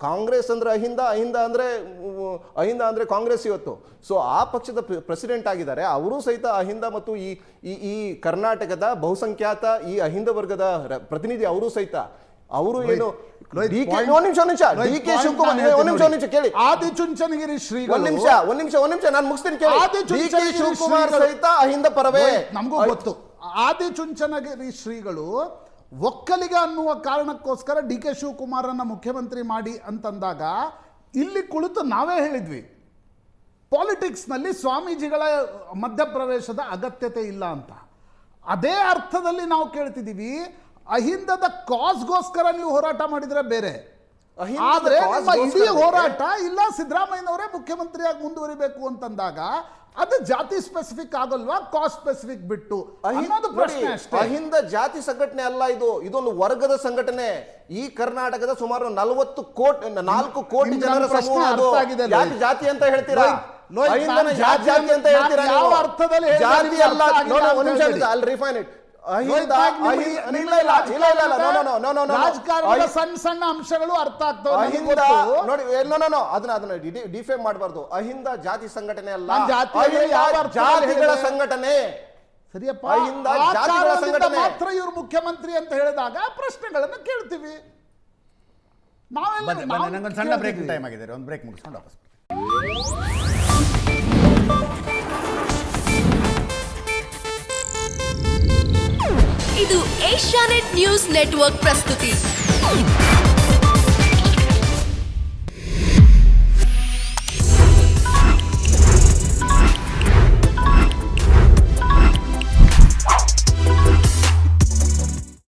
ಕಾಂಗ್ರೆಸ್ ಅಂದ್ರೆ ಅಹಿಂದ ಅಂದ್ರೆ ಕಾಂಗ್ರೆಸ್ ಇವತ್ತು. ಸೊ ಆ ಪಕ್ಷದ ಪ್ರೆಸಿಡೆಂಟ್ ಆಗಿದ್ದಾರೆ. ಅವರು ಸಹಿತ ಅಹಿಂದ ಮತ್ತು ಈ ಕರ್ನಾಟಕದ ಬಹುಸಂಖ್ಯಾತ ಈ ಅಹಿಂದ ವರ್ಗದ ಪ್ರತಿನಿಧಿ ಅವರು ಸಹಿತ. ಅವರು ಏನು DK ಶಿವಕುಮಾರ್ ಕೇಳಿ, ಆದಿಚುಂಚನಗಿರಿ ಶ್ರೀಗಳು ಒಂದ್ ನಿಮಿಷ ನಾನು ಮುಗಿಸ್ತೀನಿ ಕೇಳಿ. DK ಶಿವಕುಮಾರ್ ಸಹಿತ ಅಹಿಂದ ಪರವೇ, ನಮಗೂ ಗೊತ್ತು. ಆದಿಚುಂಚನಗಿರಿ ಶ್ರೀಗಳು ಒಕ್ಕಲಿಗ ಅನ್ನುವ ಕಾರಣಕ್ಕೋಸ್ಕರ DK ಶಿವಕುಮಾರನ್ನ ಮುಖ್ಯಮಂತ್ರಿ ಮಾಡಿ ಅಂತಂದಾಗ ಇಲ್ಲಿ ಕುಳಿತು ನಾವೇ ಹೇಳಿದ್ವಿ, ಪಾಲಿಟಿಕ್ಸ್ನಲ್ಲಿ ಸ್ವಾಮೀಜಿಗಳ ಮಧ್ಯಪ್ರವೇಶದ ಅಗತ್ಯತೆ ಇಲ್ಲ ಅಂತ. ಅದೇ ಅರ್ಥದಲ್ಲಿ ನಾವು ಕೇಳ್ತಿದ್ದೀವಿ, ಅಹಿಂದದ ಕಾಸ್ಗೋಸ್ಕರ ನೀವು ಹೋರಾಟ ಮಾಡಿದ್ರೆ ಬೇರೆ, ಆದ್ರೆ ನಿಮ್ಮ ಇಡೀ ಹೋರಾಟ ಇಲ್ಲ ಸಿದ್ದರಾಮಯ್ಯನವರೇ ಮುಖ್ಯಮಂತ್ರಿಯಾಗಿ ಮುಂದುವರಿಬೇಕು ಅಂತಂದಾಗ ಅದು ಜಾತಿ ಸ್ಪೆಸಿಫಿಕ್ ಆಗಲ್ವಾ, ಕಾಸ್ಟ್ ಸ್ಪೆಸಿಫಿಕ್ ಬಿಟ್ಟು ಅನ್ನೋದು ಪ್ರಶ್ನೆ ಅಷ್ಟೇ. ಅಹಿಂದ ಜಾತಿ ಸಂಘಟನೆ ಅಲ್ಲ, ಇದೊಂದು ವರ್ಗದ ಸಂಘಟನೆ. ಈ ಕರ್ನಾಟಕದ ಸುಮಾರು 4 ಕೋಟಿ ಜನರ ಸಮೂಹ. ಜಾತಿ ಅಂತ ಹೇಳ್ತೀರಾ? ಜಾತಿ ಅಂತ ಹೇಳ್ತೀರಾ? ಯಾವ ಅರ್ಥದಲ್ಲಿ ಜಾತಿ ಅಲ್ಲ. I'll refine it. ರಾಜಕಾರಣದ ಸಣ್ಣ ಸಣ್ಣ ಅಂಶಗಳು ಅರ್ಥ ಆಗ್ತವೆ ನೋಡಿ. ಅದನ್ನ ಡಿಫೈನ್ ಮಾಡಬಾರ್ದು. ಅಹಿಂದ ಜಾತಿ ಸಂಘಟನೆ ಅಲ್ಲ, ಜಾತಿಗಳ ಸಂಘಟನೆ. ಸರಿಯಪ್ಪ, ಜಾತಿಗಳ ಸಂಘಟನೆ ಮಾತ್ರ ಇವರು ಮುಖ್ಯಮಂತ್ರಿ ಅಂತ ಹೇಳಿದಾಗ ಪ್ರಶ್ನೆಗಳನ್ನು ಕೇಳ್ತೀವಿ ನಾವೆಲ್ಲ. ನಂಗೊಂದು ಸಣ್ಣ ಬ್ರೇಕ್ ಟೈಮ್ ಆಗಿದೆ, ಒಂದು ಬ್ರೇಕ್ ಮುಗಿಸ್ಕೊಂಡು ವಾಪಸ್. ಇದು ಏಷ್ಯಾನೆಟ್ ನ್ಯೂಸ್ ನೆಟ್ವರ್ಕ್ ಪ್ರಸ್ತುತಿ.